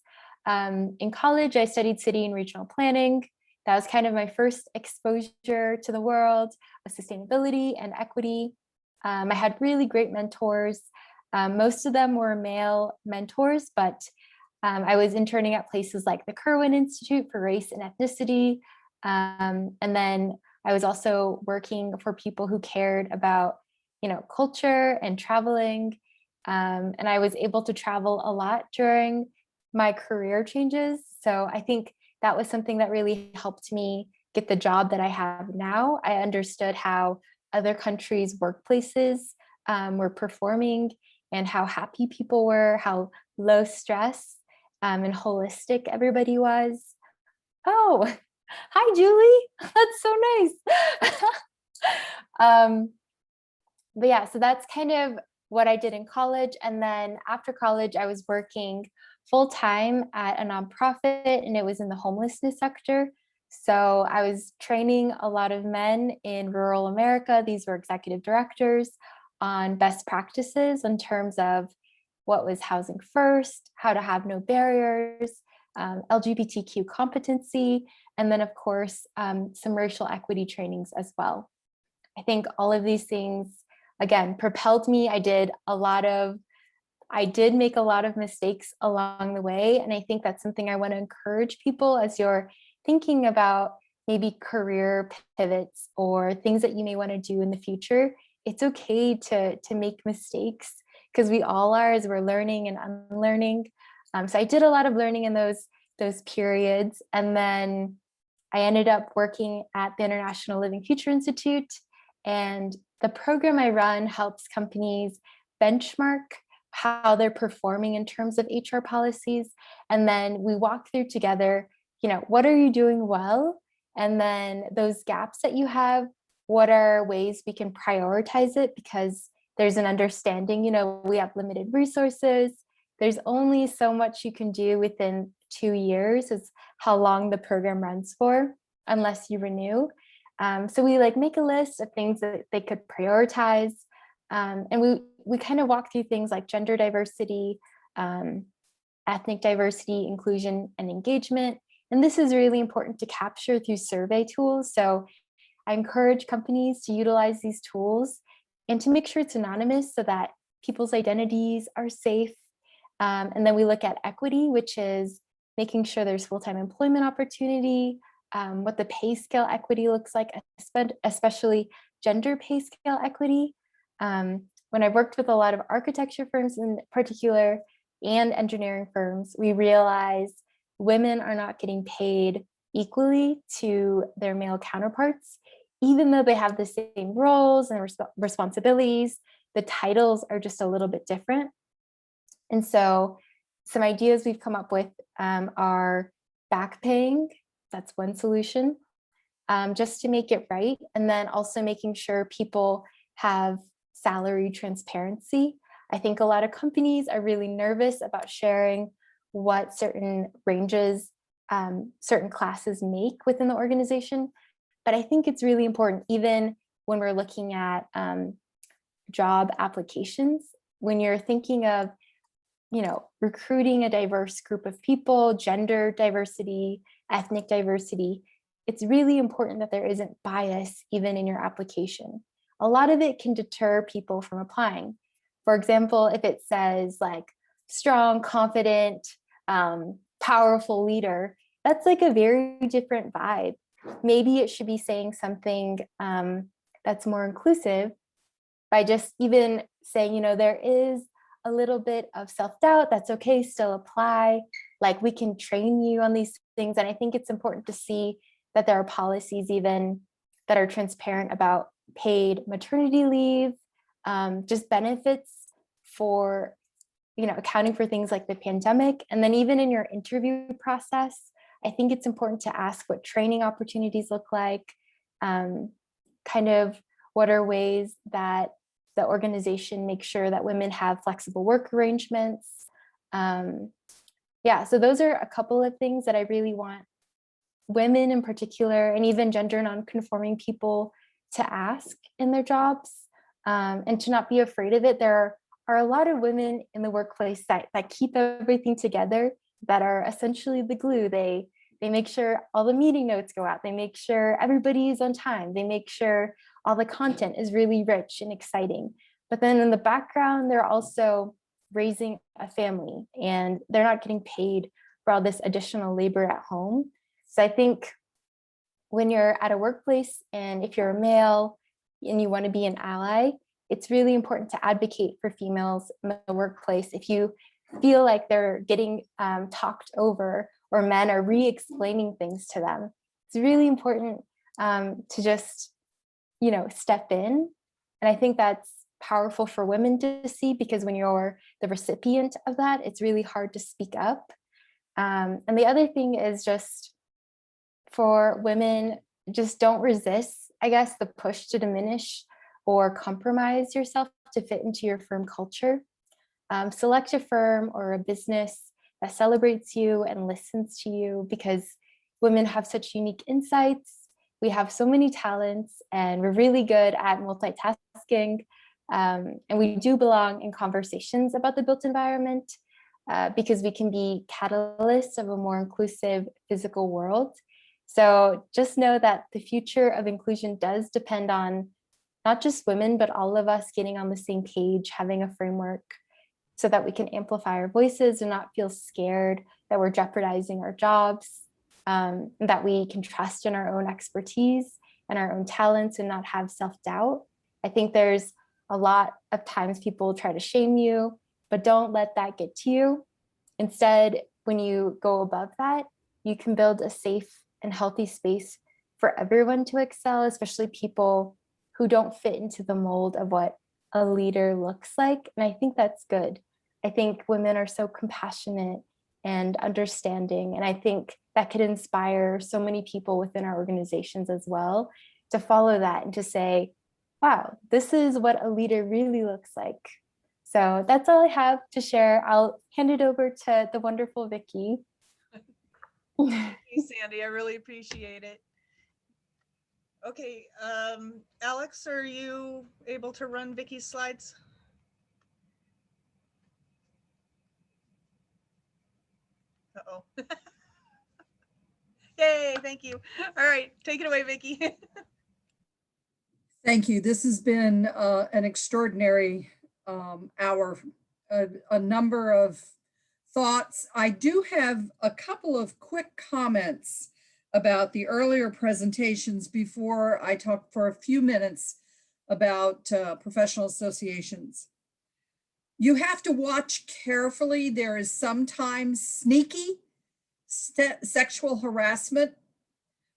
In college, I studied city and regional planning. That was kind of my first exposure to the world of sustainability and equity. I had really great mentors. Most of them were male mentors, but I was interning at places like the Kirwan Institute for Race and Ethnicity. And then I was also working for people who cared about, culture and traveling. And I was able to travel a lot during my career changes. So I think that was something that really helped me get the job that I have now. I understood how other countries' workplaces were performing and how happy people were, how low stress and holistic everybody was. Oh, hi, Julie. That's so nice. But yeah, so that's kind of what I did in college. And then after college, I was working full-time at a nonprofit, and it was in the homelessness sector. So I was training a lot of men in rural America. These were executive directors on best practices in terms of what was housing first, how to have no barriers, LGBTQ competency, and then of course, some racial equity trainings as well. I think all of these things, again, propelled me. I did make a lot of mistakes along the way. And I think that's something I want to encourage people as you're thinking about maybe career pivots or things that you may want to do in the future. It's okay to make mistakes, because we all are as we're learning and unlearning. So I did a lot of learning in those periods. And then I ended up working at the International Living Future Institute. And the program I run helps companies benchmark how they're performing in terms of HR policies. And then we walk through together, what are you doing well? And then those gaps that you have, what are ways we can prioritize it? Because there's an understanding, we have limited resources. There's only so much you can do within 2 years is how long the program runs for, unless you renew. So we make a list of things that they could prioritize. And we kind of walk through things like gender diversity, ethnic diversity, inclusion, and engagement. And this is really important to capture through survey tools. So I encourage companies to utilize these tools and to make sure it's anonymous so that people's identities are safe. And then we look at equity, which is making sure there's full-time employment opportunity, what the pay scale equity looks like, especially gender pay scale equity. When I worked with a lot of architecture firms in particular and engineering firms, we realized women are not getting paid equally to their male counterparts, even though they have the same roles and responsibilities. The titles are just a little bit different. And so some ideas we've come up with are back paying. That's one solution, just to make it right. And then also making sure people have salary transparency. I think a lot of companies are really nervous about sharing what certain ranges, certain classes make within the organization. But I think it's really important, even when we're looking at job applications, when you're thinking of, recruiting a diverse group of people, gender diversity, ethnic diversity, it's really important that there isn't bias even in your application. A lot of it can deter people from applying. For example, if it says like strong, confident, powerful leader, that's like a very different vibe. Maybe it should be saying something that's more inclusive by just even saying, there is a little bit of self-doubt, that's okay, still apply. Like, we can train you on these things. And I think it's important to see that there are policies even that are transparent about paid maternity leave, just benefits for, accounting for things like the pandemic. And then even in your interview process, I think it's important to ask what training opportunities look like, kind of what are ways that the organization makes sure that women have flexible work arrangements. So those are a couple of things that I really want women in particular, and even gender non-conforming people, to ask in their jobs, and to not be afraid of it. There are a lot of women in the workplace that keep everything together, that are essentially the glue. They make sure all the meeting notes go out. They make sure everybody is on time. They make sure all the content is really rich and exciting. But then in the background, they're also raising a family, and they're not getting paid for all this additional labor at home. So I think when you're at a workplace, and if you're a male and you want to be an ally, it's really important to advocate for females in the workplace. If you feel like they're getting talked over, or men are re-explaining things to them, it's really important to just, step in. And I think that's powerful for women to see, because when you're the recipient of that, it's really hard to speak up. And the other thing is just for women, just don't resist, I guess, the push to diminish or compromise yourself to fit into your firm culture. Select a firm or a business that celebrates you and listens to you, because women have such unique insights. We have so many talents, and we're really good at multitasking. And we do belong in conversations about the built environment, because we can be catalysts of a more inclusive physical world. So just know that the future of inclusion does depend on not just women, but all of us getting on the same page, having a framework so that we can amplify our voices and not feel scared that we're jeopardizing our jobs, that we can trust in our own expertise and our own talents and not have self-doubt. I think there's a lot of times people try to shame you, but don't let that get to you. Instead, when you go above that, you can build a safe and healthy space for everyone to excel, especially people who don't fit into the mold of what a leader looks like. And I think that's good. I think women are so compassionate and understanding. And I think that could inspire so many people within our organizations as well to follow that and to say, wow, this is what a leader really looks like. So that's all I have to share. I'll hand it over to the wonderful Vicky. Thank you, Sandy. I really appreciate it. Okay, Alex, are you able to run Vicky's slides? Uh-oh. Yay, thank you. All right, take it away, Vicky. Thank you. This has been an extraordinary hour, a number of thoughts. I do have a couple of quick comments about the earlier presentations before I talk for a few minutes about professional associations. You have to watch carefully. There is sometimes sneaky sexual harassment.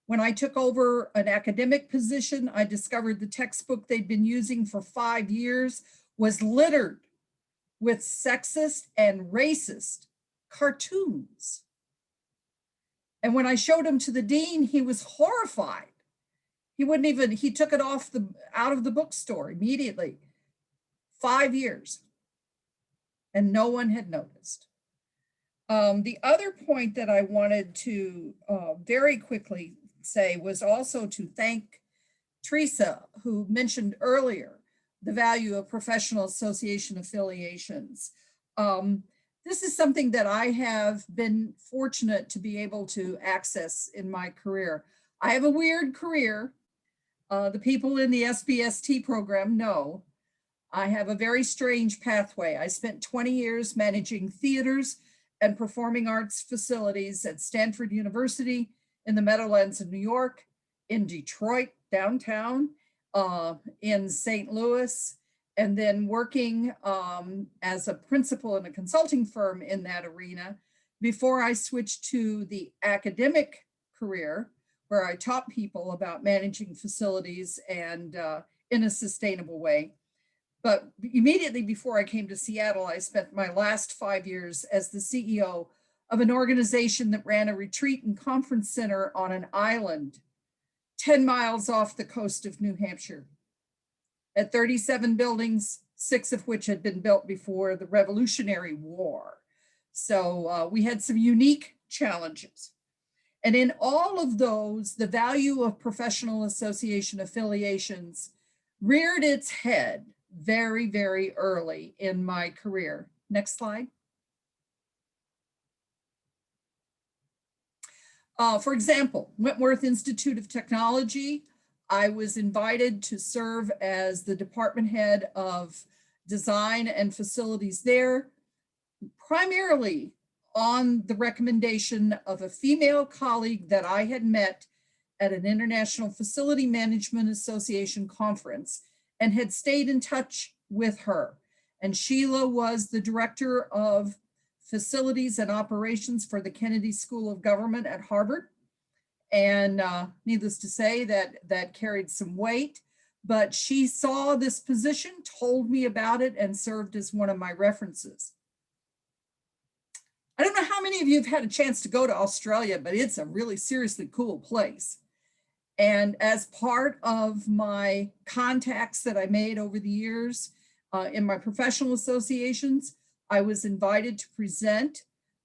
When I took over an academic position, I discovered the textbook they'd been using for 5 years was littered with sexist and racist cartoons. And when I showed him to the dean, he was horrified. He took it out of the bookstore immediately. 5 years. And no one had noticed. The other point that I wanted to very quickly say was also to thank Theresa, who mentioned earlier the value of professional association affiliations. This is something that I have been fortunate to be able to access in my career. I have a weird career. The people in the SBST program know I have a very strange pathway. I spent 20 years managing theaters and performing arts facilities at Stanford University, in the Meadowlands of New York, in Detroit, downtown, in St. Louis, and then working as a principal in a consulting firm in that arena before I switched to the academic career, where I taught people about managing facilities and in a sustainable way. But immediately before I came to Seattle, I spent my last 5 years as the CEO of an organization that ran a retreat and conference center on an island 10 miles off the coast of New Hampshire. At 37 buildings, 6 of which had been built before the Revolutionary War. So we had some unique challenges. And in all of those, the value of professional association affiliations reared its head very, very early in my career. Next slide. For example, Wentworth Institute of Technology, I was invited to serve as the department head of design and facilities there, primarily on the recommendation of a female colleague that I had met at an International Facility Management Association conference and had stayed in touch with her. And Sheila was the director of facilities and operations for the Kennedy School of Government at Harvard. And needless to say, that carried some weight, but she saw this position, told me about it, and served as one of my references. I don't know how many of you have had a chance to go to Australia, but it's a really seriously cool place. And as part of my contacts that I made over the years in my professional associations, I was invited to present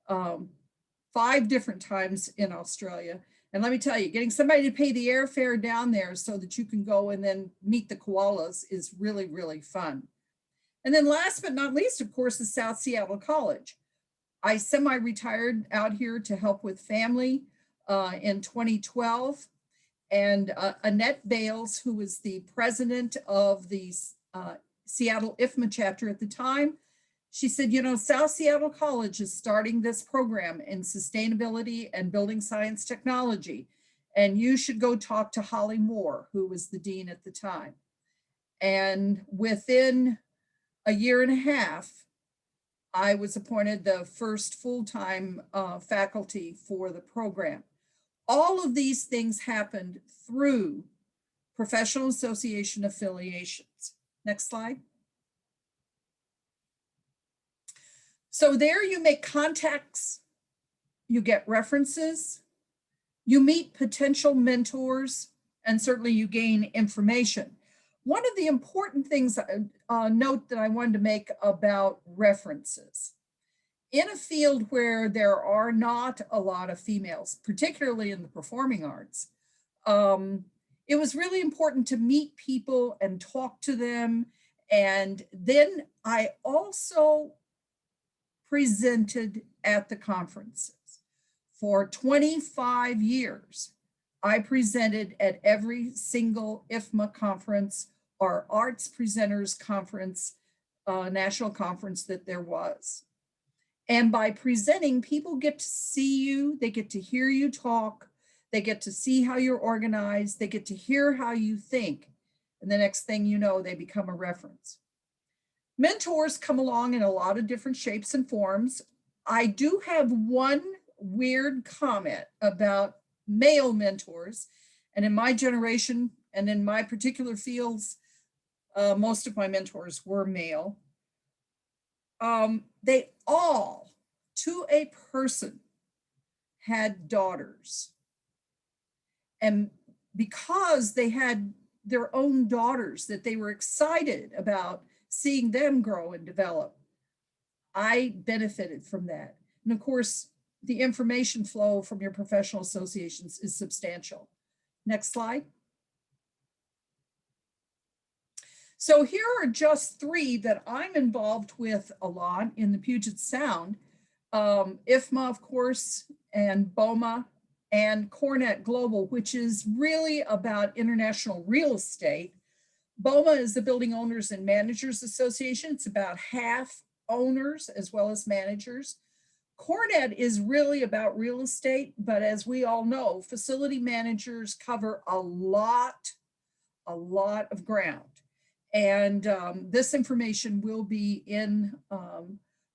5 different times in Australia. And let me tell you, getting somebody to pay the airfare down there so that you can go and then meet the koalas is really, really fun. And then last but not least, of course, is South Seattle College. I semi-retired out here to help with family in 2012. And Annette Bales, who was the president of the Seattle IFMA chapter at the time, she said, you know, South Seattle College is starting this program in sustainability and building science technology, and you should go talk to Holly Moore, who was the dean at the time. And within a year and a half, I was appointed the first full-time faculty for the program. All of these things happened through professional association affiliations. Next slide. So there you make contacts, you get references, you meet potential mentors, and certainly you gain information. One of the important things, note that I wanted to make about references. In a field where there are not a lot of females, particularly in the performing arts, it was really important to meet people and talk to them. And then I also presented at the conferences. For 25 years, I presented at every single IFMA conference or arts presenters conference, national conference that there was. And by presenting, people get to see you, they get to hear you talk, they get to see how you're organized, they get to hear how you think. And the next thing you know, they become a reference. Mentors come along in a lot of different shapes and forms. I do have one weird comment about male mentors. And in my generation and in my particular fields, most of my mentors were male. They all, to a person, had daughters. And because they had their own daughters that they were excited about seeing them grow and develop, I benefited from that. And of course, the information flow from your professional associations is substantial. Next slide. So here are just three that I'm involved with a lot in the Puget Sound. IFMA, of course, and BOMA, and Cornet Global, which is really about international real estate. BOMA is the Building Owners and Managers Association. It's about half owners as well as managers. Cornet is really about real estate, but as we all know, facility managers cover a lot of ground. And this information will be in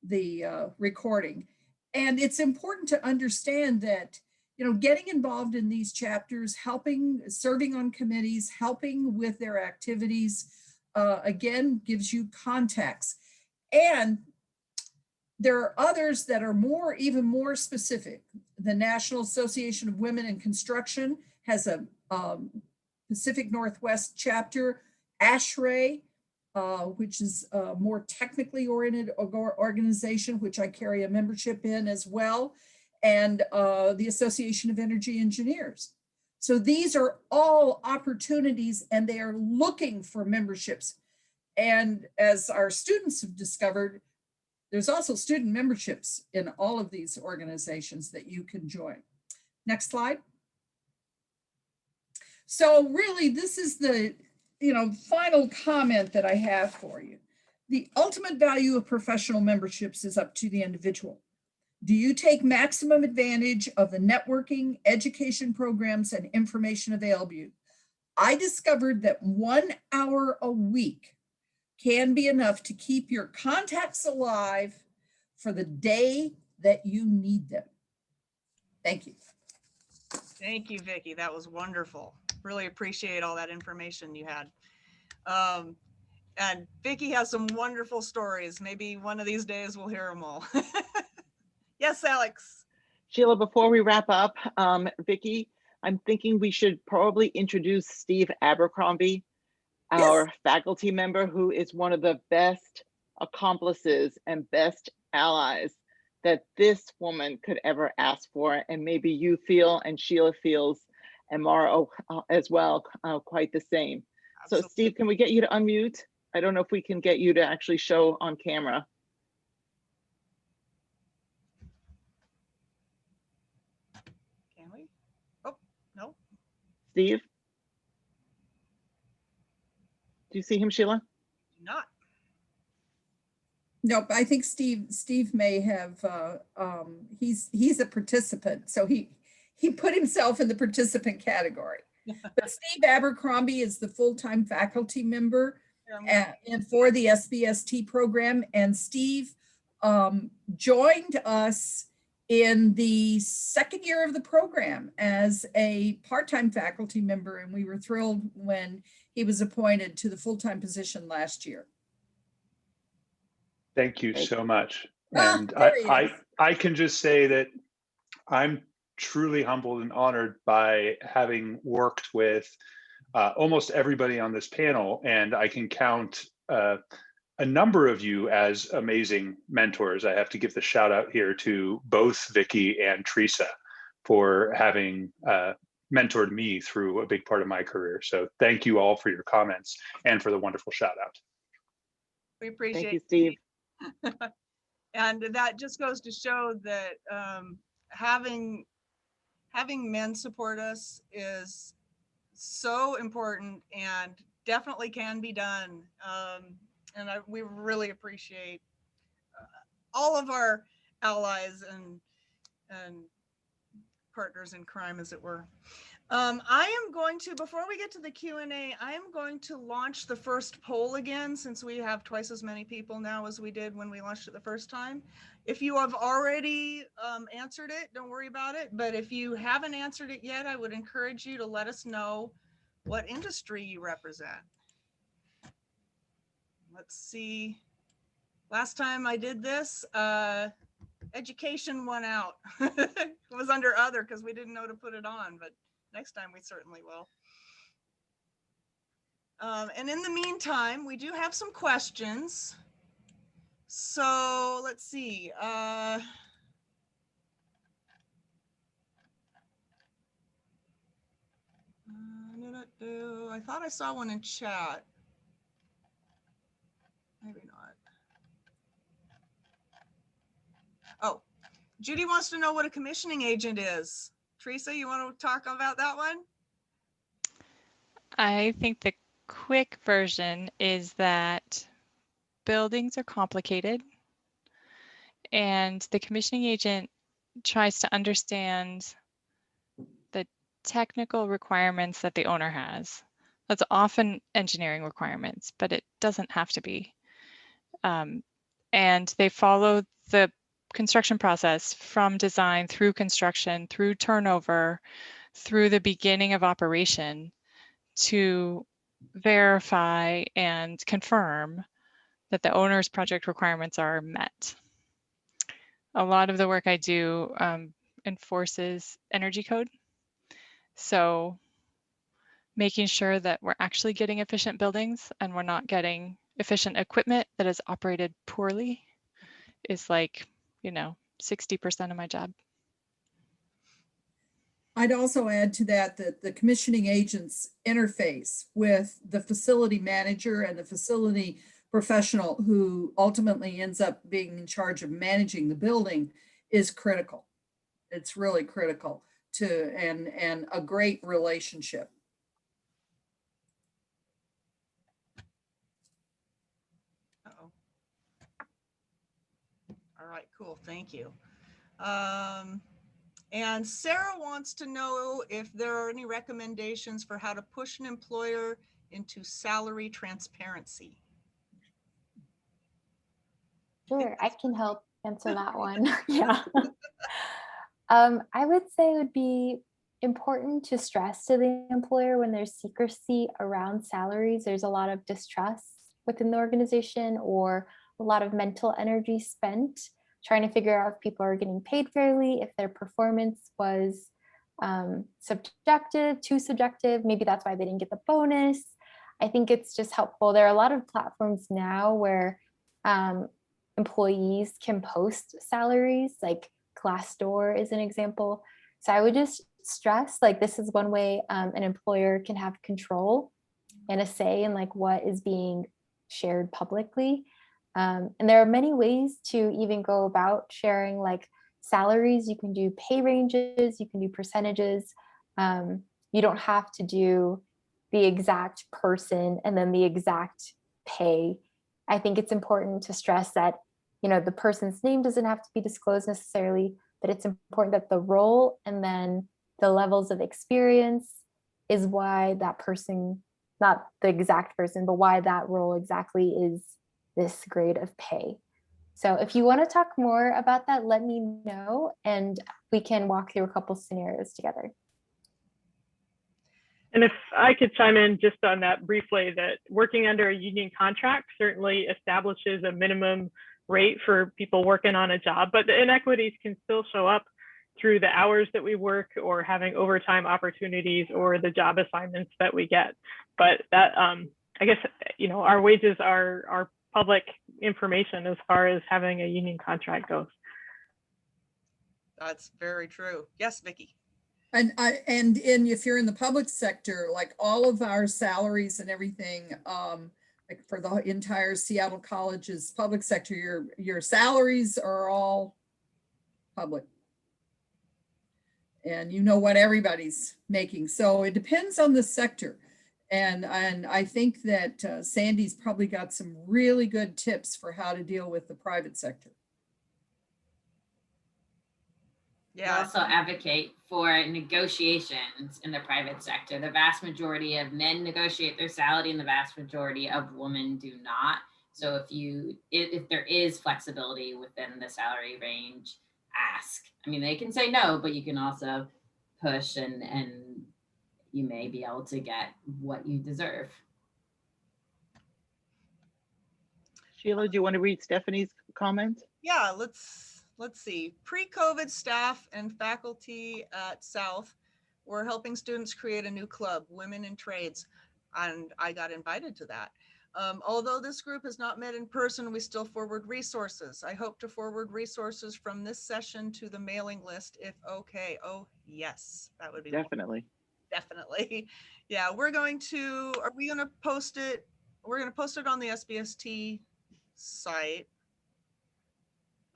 the recording. And it's important to understand that, you know, getting involved in these chapters, helping, serving on committees, helping with their activities, again, gives you context. And there are others that are even more specific. The National Association of Women in Construction has a Pacific Northwest chapter. ASHRAE, which is a more technically oriented organization, which I carry a membership in as well, and the Association of Energy Engineers. So these are all opportunities, and they are looking for memberships. And as our students have discovered, there's also student memberships in all of these organizations that you can join. Next slide. So really, this is the final comment that I have for you. The ultimate value of professional memberships is up to the individual. Do you take maximum advantage of the networking, education programs, and information available? I discovered that 1 hour a week can be enough to keep your contacts alive for the day that you need them. Thank you. Thank you, Vicki. That was wonderful. Really appreciate all that information you had. And Vicki has some wonderful stories. Maybe one of these days we'll hear them all. Yes, Alex. Sheila, before we wrap up, Vicki, I'm thinking we should probably introduce Steve Abercrombie, our faculty member, who is one of the best accomplices and best allies that this woman could ever ask for. And maybe you feel, and Sheila feels, and Mara as well, quite the same. Absolutely. So Steve, can we get you to unmute? I don't know if we can get you to actually show on camera. Can we? Oh, no. Steve? Do you see him, Sheila? Not. Nope, I think Steve may have, he's a participant, so he put himself in the participant category. But Steve Abercrombie is the full-time faculty member and for the SBST program. And Steve joined us in the second year of the program as a part-time faculty member. And we were thrilled when he was appointed to the full-time position last year. Thank you so much. And I can just say that I'm truly humbled and honored by having worked with almost everybody on this panel, and I can count a number of you as amazing mentors. I have to give the shout out here to both Vicki and Theresa for having mentored me through a big part of my career. So thank you all for your comments and for the wonderful shout out. We appreciate it. Thank you, Steve. And that just goes to show that having having men support us is so important and definitely can be done. We really appreciate all of our allies and partners in crime, as it were. I am going to, before we get to the Q&A, I am going to launch the first poll again, since we have twice as many people now as we did when we launched it the first time. If you have already answered it, don't worry about it. But if you haven't answered it yet, I would encourage you to let us know what industry you represent. Let's see. Last time I did this, education won out. It was under other because we didn't know to put it on, but next time we certainly will. And in the meantime, we do have some questions. So let's see. I thought I saw one in chat. Maybe not. Oh, Judy wants to know what a commissioning agent is. Theresa, you want to talk about that one? I think the quick version is that buildings are complicated, and the commissioning agent tries to understand the technical requirements that the owner has. That's often engineering requirements, but it doesn't have to be. And they follow the construction process from design through construction, through turnover, through the beginning of operation to verify and confirm that the owner's project requirements are met. A lot of the work I do enforces energy code. So making sure that we're actually getting efficient buildings and we're not getting efficient equipment that is operated poorly is like, 60% of my job. I'd also add to that the commissioning agent's interface with the facility manager and the facility professional who ultimately ends up being in charge of managing the building is critical. It's really critical to and a great relationship. Uh-oh. All right, cool, thank you. And Sarah wants to know if there are any recommendations for how to push an employer into salary transparency. Sure, I can help answer that one. Yeah. I would say it would be important to stress to the employer when there's secrecy around salaries, there's a lot of distrust within the organization or a lot of mental energy spent trying to figure out if people are getting paid fairly, if their performance was too subjective. Maybe that's why they didn't get the bonus. I think it's just helpful. There are a lot of platforms now where employees can post salaries, like Glassdoor is an example. So I would just stress, like, this is one way an employer can have control and a say in like what is being shared publicly. And there are many ways to even go about sharing like salaries. You can do pay ranges, you can do percentages. You don't have to do the exact person and then the exact pay. I think it's important to stress that, the person's name doesn't have to be disclosed necessarily, but it's important that the role and then the levels of experience is why that person, not the exact person, but why that role exactly is this grade of pay. So if you want to talk more about that, let me know and we can walk through a couple scenarios together. And if I could chime in just on that briefly, that working under a union contract certainly establishes a minimum rate for people working on a job, but the inequities can still show up through the hours that we work or having overtime opportunities or the job assignments that we get. But that, I guess, our wages are public information as far as having a union contract goes. That's very true. Yes, Vicki. And if you're in the public sector, like all of our salaries and everything, like for the entire Seattle College's public sector, your salaries are all public. and you know what everybody's making. So it depends on the sector. And I think that Sandy's probably got some really good tips for how to deal with the private sector. I also advocate for negotiations in the private sector. The vast majority of men negotiate their salary and the vast majority of women do not. So if there is flexibility within the salary range, ask. I mean, they can say no, but you can also push and you may be able to get what you deserve. Sheila, do you want to read Stephanie's comment? Yeah, let's see. Pre-COVID, staff and faculty at South were helping students create a new club, Women in Trades, and I got invited to that. Although this group has not met in person, we still forward resources. I hope to forward resources from this session to the mailing list if okay. Oh, yes, that would be definitely. Definitely. Yeah, are we going to post it? We're going to post it on the SBST site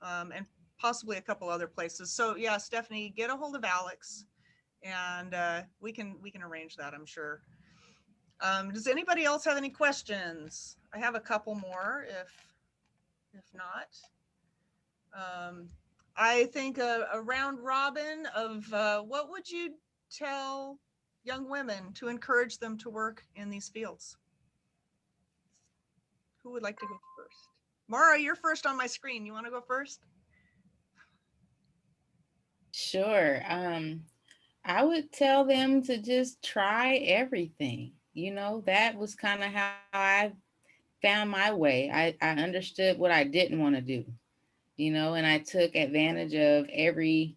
and possibly a couple other places. So yeah, Stephanie, get a hold of Alex and we can arrange that, I'm sure. Does anybody else have any questions? I have a couple more if not. I think a round robin of what would you tell young women to encourage them to work in these fields? Who would like to go first? Mara, you're first on my screen. You want to go first? Sure. I would tell them to just try everything. You know, that was kind of how I found my way. I understood what I didn't want to do, you know, and I took advantage of every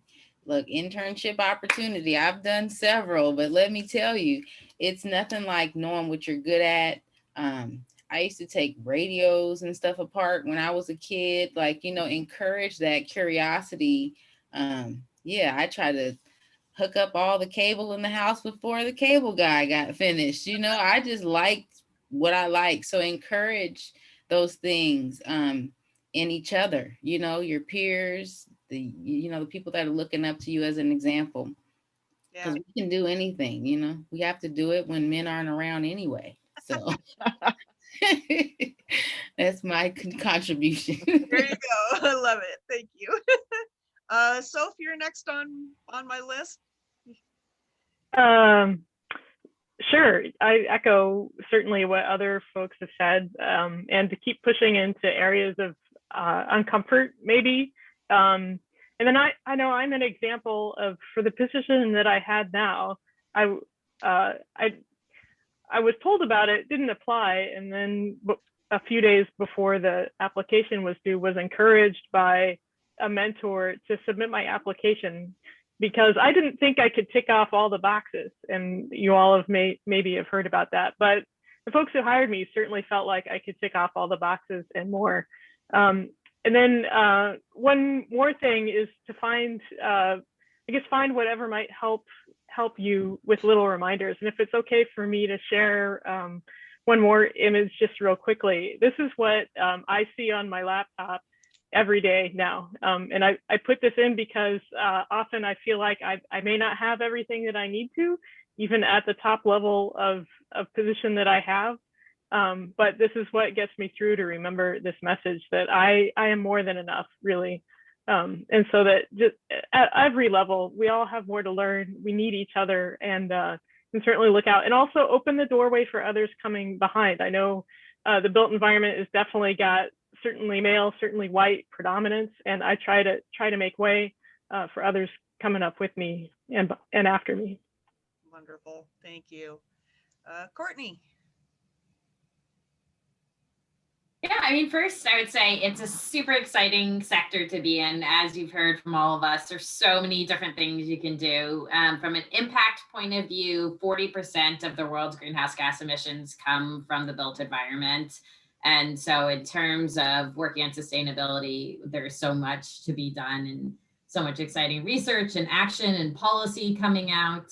internship opportunity. I've done several, but let me tell you, it's nothing like knowing what you're good at. I used to take radios and stuff apart when I was a kid, encourage that curiosity. Yeah, I try to hook up all the cable in the house before the cable guy got finished. You know, I just liked what I like. So encourage those things in each other, you know, your peers, the people that are looking up to you as an example. Because we can do anything, you know, we have to do it when men aren't around anyway. So that's my contribution. There you go. I love it. Thank you. Soph, you're next on my list. Sure. I echo certainly what other folks have said, and to keep pushing into areas of uncomfort, maybe. And then I know I'm an example of, for the position that I had now, I was told about it, didn't apply, and then a few days before the application was due, was encouraged by a mentor to submit my application because I didn't think I could tick off all the boxes. And you all have maybe have heard about that, but the folks who hired me certainly felt like I could tick off all the boxes and more. And then one more thing is to find whatever might help you with little reminders. And if it's okay for me to share one more image just real quickly, this is what I see on my laptop every day now. And I put this in because often I feel like I may not have everything that I need to, even at the top level of position that I have. But this is what gets me through to remember this message that I am more than enough, really. And so that just at every level, we all have more to learn. We need each other, and certainly look out and also open the doorway for others coming behind. I know the built environment has definitely got certainly male, certainly white predominance, and I try to make way for others coming up with me and after me. Wonderful, thank you. Courtney. Yeah, I mean, first, I would say it's a super exciting sector to be in. As you've heard from all of us, there's so many different things you can do. From an impact point of view, 40% of the world's greenhouse gas emissions come from the built environment. And so in terms of working on sustainability, there's so much to be done and so much exciting research and action and policy coming out.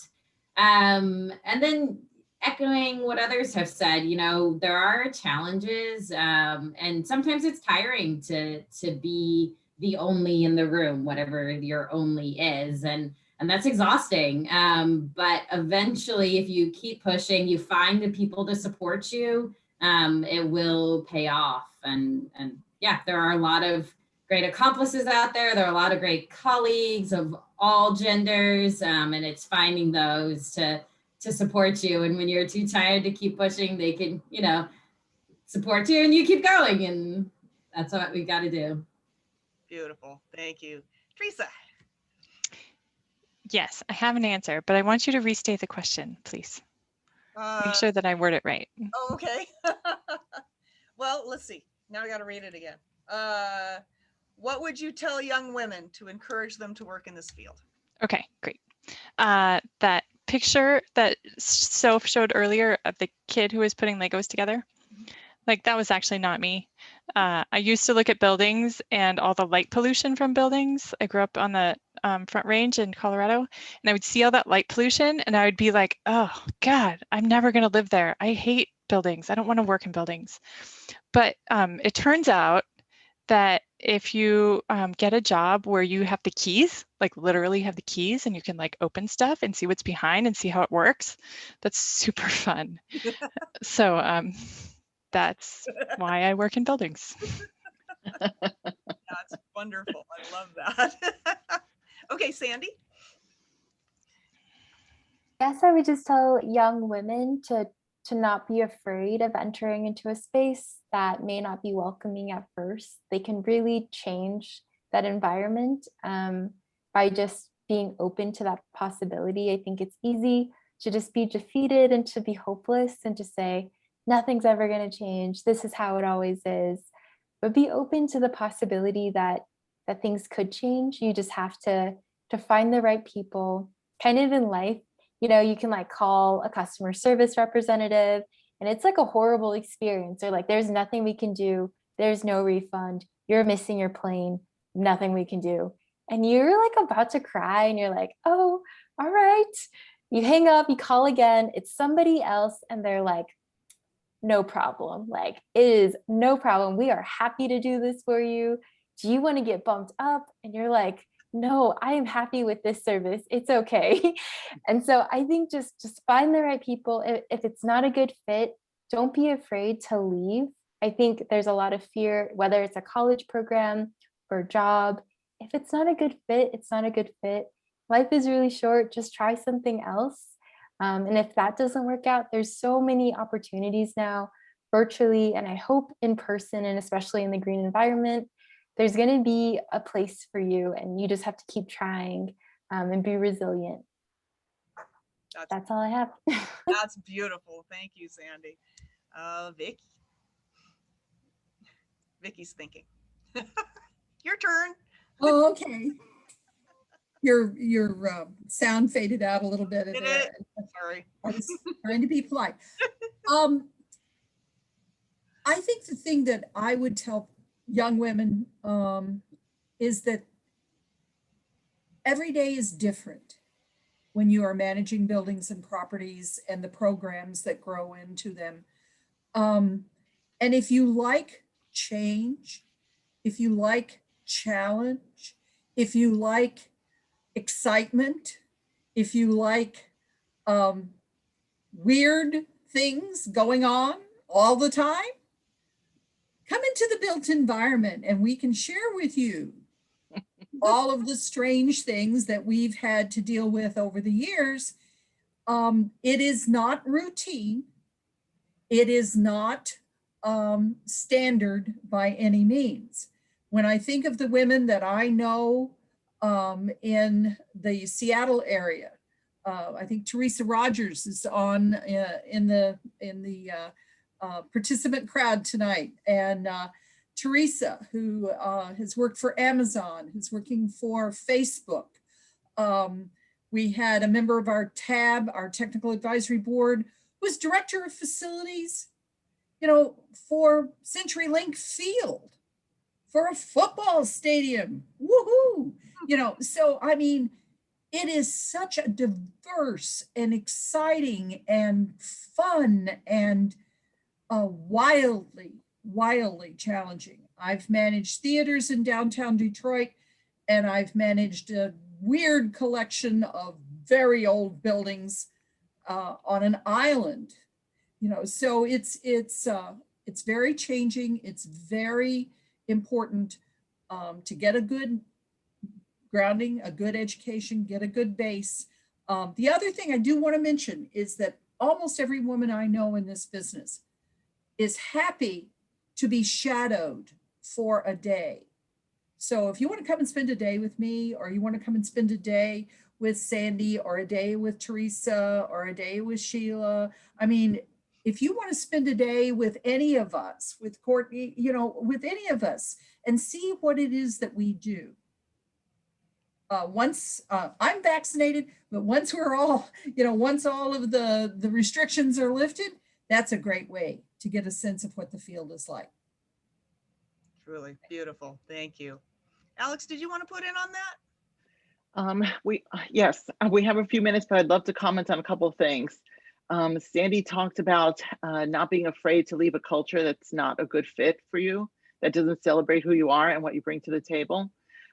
And then echoing what others have said, you know, there are challenges, and sometimes it's tiring to be the only in the room, whatever your only is. And and that's exhausting. But eventually, if you keep pushing, you find the people to support you, it will pay off. And yeah, there are a lot of great accomplices out there. There are a lot of great colleagues of all genders, and it's finding those to support you. And when you're too tired to keep pushing, they can, you know, support you and you keep going. And that's what we got to do. Beautiful. Thank you. Theresa. Yes, I have an answer, but I want you to restate the question, please. Make sure that I word it right. Oh, okay. Well, let's see. Now I got to read it again. What would you tell young women to encourage them to work in this field? Okay, great. That picture that Soph showed earlier of the kid who was putting Legos together, like that was actually not me. I used to look at buildings and all the light pollution from buildings. I grew up on the Front Range in Colorado, and I would see all that light pollution and I would be like, oh God, I'm never gonna live there. I hate buildings. I don't want to work in buildings. But it turns out that if you get a job where you have the keys, like literally have the keys, and you can like open stuff and see what's behind and see how it works, that's super fun. So that's why I work in buildings. That's wonderful. I love that. Okay, Sandy. I guess I would just tell young women to not be afraid of entering into a space that may not be welcoming at first. They can really change that environment by just being open to that possibility. I think it's easy to just be defeated and to be hopeless and to say, nothing's ever going to change. This is how it always is. But be open to the possibility that things could change. You just have to find the right people. Kind of in life, you know, you can like call a customer service representative and it's like a horrible experience. Or like, there's nothing we can do. There's no refund. You're missing your plane. Nothing we can do. And you're like about to cry and you're like, oh, all right. You hang up, you call again. It's somebody else. And they're like, no problem. Like, it is no problem. We are happy to do this for you. Do you want to get bumped up? And you're like, no, I am happy with this service. It's okay. And so I think just find the right people. If it's not a good fit, don't be afraid to leave. I think there's a lot of fear, whether it's a college program or a job. If it's not a good fit, it's not a good fit. Life is really short. Just try something else. And if that doesn't work out, there's so many opportunities now virtually, and I hope in person, and especially in the green environment, there's going to be a place for you, and you just have to keep trying and be resilient. That's all I have. That's beautiful. Thank you, Sandy. Vicky. Vicky's thinking. Your turn. Oh, okay. Your sound faded out a little bit. Sorry. I was trying to be polite. I think the thing that I would tell young women is that every day is different when you are managing buildings and properties and the programs that grow into them. And if you like change, if you like challenge, if you like excitement, if you like weird things going on all the time, come into the built environment and we can share with you all of the strange things that we've had to deal with over the years. It is not routine. It is not standard by any means. When I think of the women that I know in the Seattle area, I think Theresa Rogers is on in the participant crowd tonight, and Theresa, who has worked for Amazon, who's working for Facebook. We had a member of our TAB, our technical advisory board, who was director of facilities, you know, for CenturyLink Field, for a football stadium. Woohoo! You know, so I mean, it is such a diverse and exciting and fun and wildly challenging. I've managed theaters in downtown Detroit, and I've managed weird collection of very old buildings on an island, so it's very changing. It's very important to get a good grounding, a good education, get a good base. The other thing I do want to mention is that almost every woman I know in this business is happy to be shadowed for a day. So if you want to come and spend a day with me, or you want to come and spend a day with Sandy, or a day with Theresa, or a day with Sheila, I mean, if you want to spend a day with any of us, with Courtney, with any of us, and see what it is that we do. Once I'm vaccinated, but once we're all, once all of the restrictions are lifted, that's a great way to get a sense of what the field is like. Truly beautiful. Thank you. Alex, did you want to put in on that? Yes, we have a few minutes, but I'd love to comment on a couple of things. Sandy talked about not being afraid to leave a culture that's not a good fit for you, that doesn't celebrate who you are and what you bring to the table.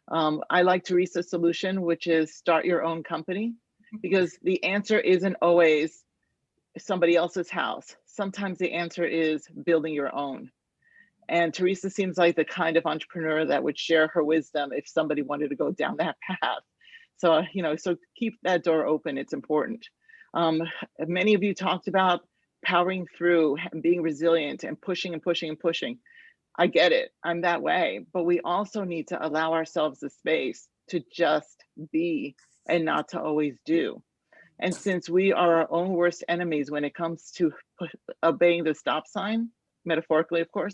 I like Theresa's solution, which is start your own company, because the answer isn't always somebody else's house. Sometimes the answer is building your own. And Theresa seems like the kind of entrepreneur that would share her wisdom if somebody wanted to go down that path. So, so keep that door open. It's important. Many of you talked about powering through and being resilient and pushing and pushing and pushing. I get it. I'm that way. But we also need to allow ourselves the space to just be and not to always do. And since we are our own worst enemies when it comes to obeying the stop sign, metaphorically, of course,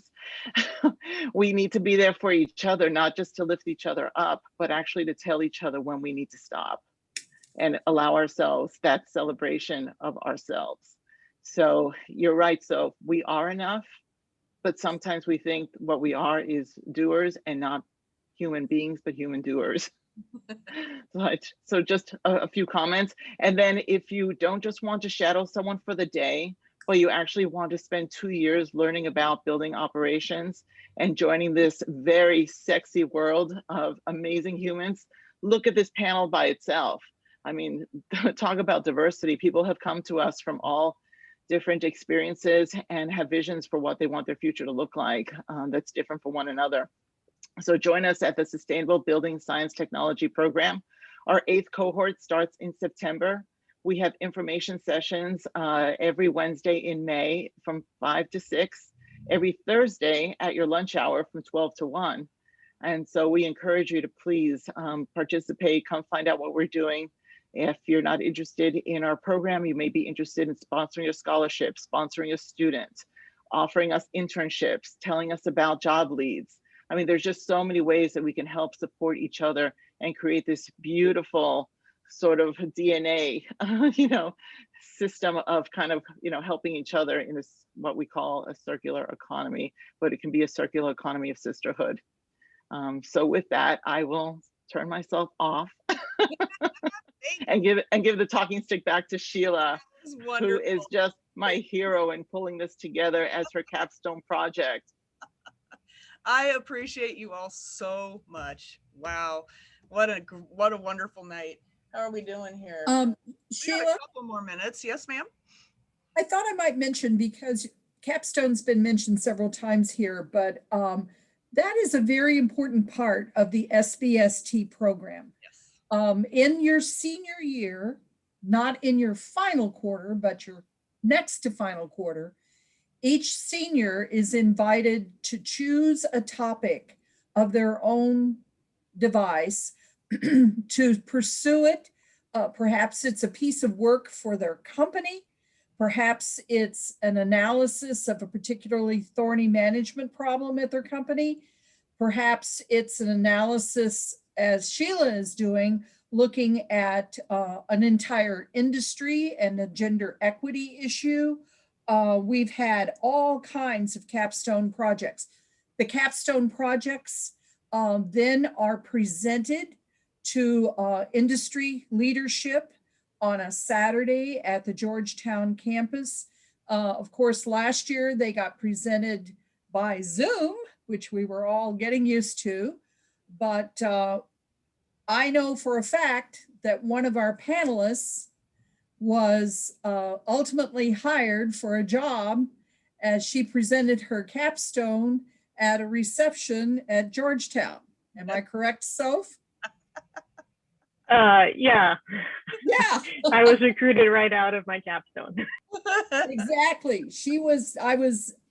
we need to be there for each other, not just to lift each other up, but actually to tell each other when we need to stop and allow ourselves that celebration of ourselves. So you're right. So we are enough, but sometimes we think what we are is doers and not human beings, but human doers. So just a few comments. And then if you don't just want to shadow someone for the day, but you actually want to spend 2 years learning about building operations and joining this very sexy world of amazing humans, look at this panel by itself. I mean, talk about diversity. People have come to us from all different experiences and have visions for what they want their future to look like that's different from one another. So join us at the Sustainable Building Science Technology Program. Our 8th cohort starts in September. We have information sessions every Wednesday in May from 5 to 6, every Thursday at your lunch hour from 12 to 1. And so we encourage you to please participate, come find out what we're doing. If you're not interested in our program, you may be interested in sponsoring a scholarship, sponsoring a student, offering us internships, telling us about job leads. I mean, there's just so many ways that we can help support each other and create this beautiful sort of DNA, system of kind of, helping each other in this, what we call a circular economy, but it can be a circular economy of sisterhood. So with that, I will turn myself off and give the talking stick back to Sheila, who is just my hero in pulling this together as her capstone project. I appreciate you all so much. Wow, what a wonderful night. How are we doing here? Sheila, we got a couple more minutes. Yes, ma'am. I thought I might mention, because capstone's been mentioned several times here, but that is a very important part of the SBST program. Yes. In your senior year, not in your final quarter, but your next to final quarter, each senior is invited to choose a topic of their own device to pursue it. Perhaps it's a piece of work for their company. Perhaps it's an analysis of a particularly thorny management problem at their company. Perhaps it's an analysis, as Sheila is doing, looking at an entire industry and a gender equity issue. We've had all kinds of capstone projects. The capstone projects then are presented to industry leadership on a Saturday at the Georgetown campus. Of course, last year they got presented by Zoom, which we were all getting used to, but I know for a fact that one of our panelists was ultimately hired for a job as she presented her capstone at a reception at Georgetown. Am I correct, Soph? Yeah. Yeah. I was recruited right out of my capstone. Exactly. I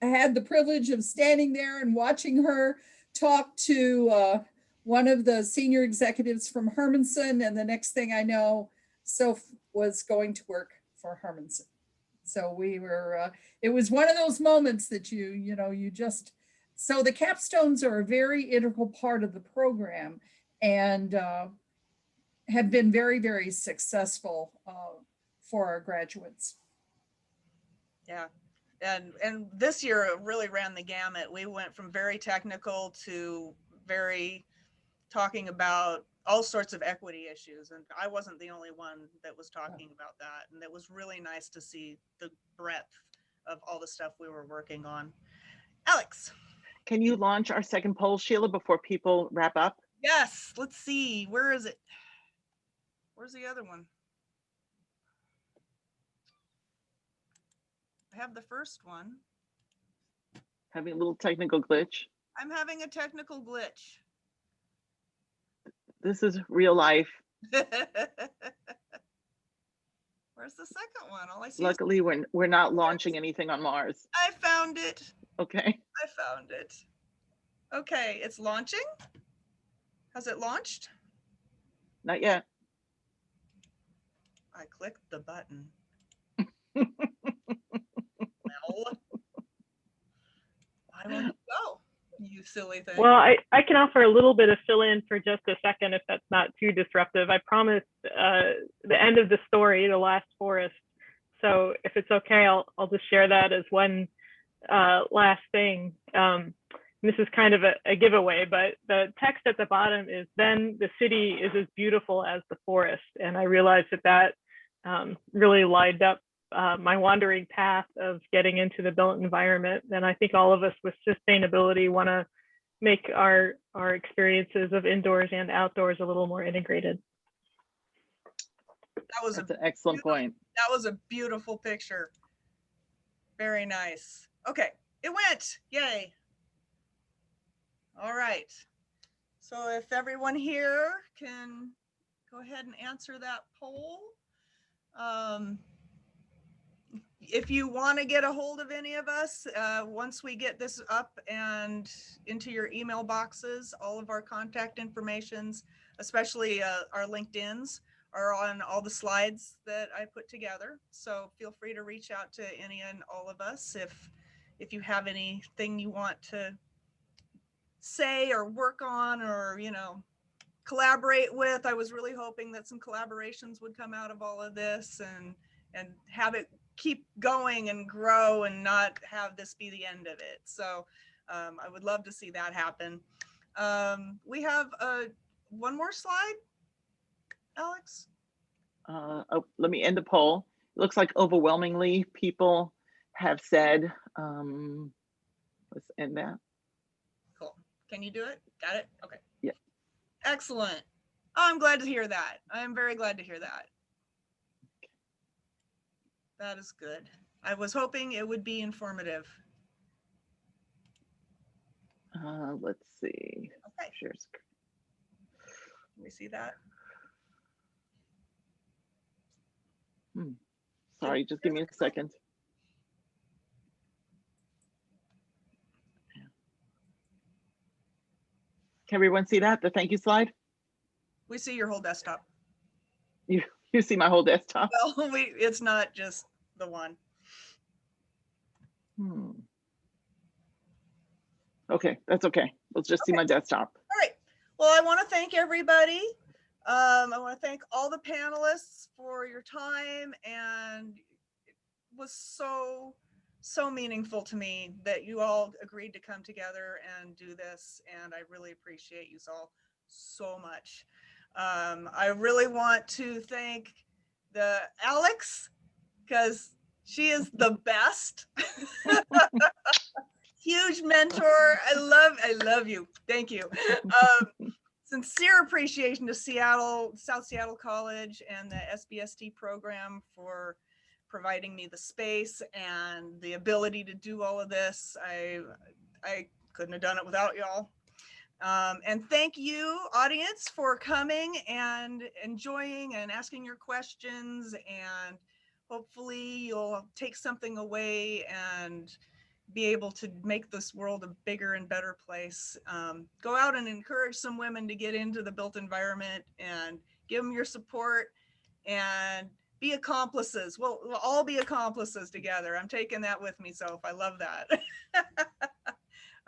had the privilege of standing there and watching her talk to one of the senior executives from Hermanson. And the next thing I know, Soph was going to work for Hermanson. So we were, it was one of those moments that so the capstones are a very integral part of the program and have been very, very successful for our graduates. Yeah. And this year it really ran the gamut. We went from very technical to very talking about all sorts of equity issues. And I wasn't the only one that was talking about that. And it was really nice to see the breadth of all the stuff we were working on. Alex. Can you launch our second poll, Sheila, before people wrap up? Yes, let's see. Where is it? Where's the other one? I have the first one. Having a little technical glitch. I'm having a technical glitch. This is real life. Where's the second one? All I see. Luckily, we're not launching anything on Mars. I found it. Okay. I found it. Okay, it's launching. Has it launched? Not yet. I clicked the button. Well, why won't it go, you silly thing? Well, I can offer a little bit of fill-in for just a second if that's not too disruptive. I promised the end of the story, the last forest. So if it's okay, I'll just share that as one last thing. This is kind of a giveaway, but the text at the bottom is, "Then the city is as beautiful as the forest." And I realized that really lined up my wandering path of getting into the built environment. And I think all of us with sustainability want to make our experiences of indoors and outdoors a little more integrated. That's an excellent point. That was a beautiful picture. Very nice. Okay, it went. Yay. All right. So if everyone here can go ahead and answer that poll. If you want to get a hold of any of us, once we get this up and into your email boxes, all of our contact informations, especially our LinkedIns, are on all the slides that I put together. So feel free to reach out to any and all of us if you have anything you want to say or work on or, collaborate with. I was really hoping that some collaborations would come out of all of this and have it keep going and grow and not have this be the end of it. So I would love to see that happen. We have one more slide, Alex. Let me end the poll. It looks like overwhelmingly people have said, let's end that. Cool. Can you do it? Got it? Okay. Yeah. Excellent. Oh, I'm glad to hear that. I'm very glad to hear that. That is good. I was hoping it would be informative. Let's see. Okay. Share screen. Can we see that? Sorry, just give me a second. Can everyone see that? The thank you slide? We see your whole desktop. You see my whole desktop? Well, it's not just the one. Okay, that's okay. Let's just see my desktop. All right. Well, I want to thank everybody. I want to thank all the panelists for your time, and it was so meaningful to me that you all agreed to come together and do this, and I really appreciate you all so much. I really want to thank the Alex, because she is the best. Huge mentor. I love you. Thank you. sincere appreciation to South Seattle College and the SBST program for providing me the space and the ability to do all of this. I couldn't have done it without y'all. And thank you, audience, for coming and enjoying and asking your questions. And hopefully you'll take something away and be able to make this world a bigger and better place. Go out and encourage some women to get into the built environment and give them your support and be accomplices. We'll all be accomplices together. I'm taking that with me, Soph. I love that.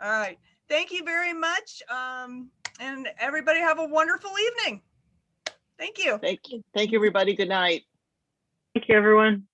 All right. Thank you very much. And everybody have a wonderful evening. Thank you. Thank you, everybody. Good night. Thank you, everyone.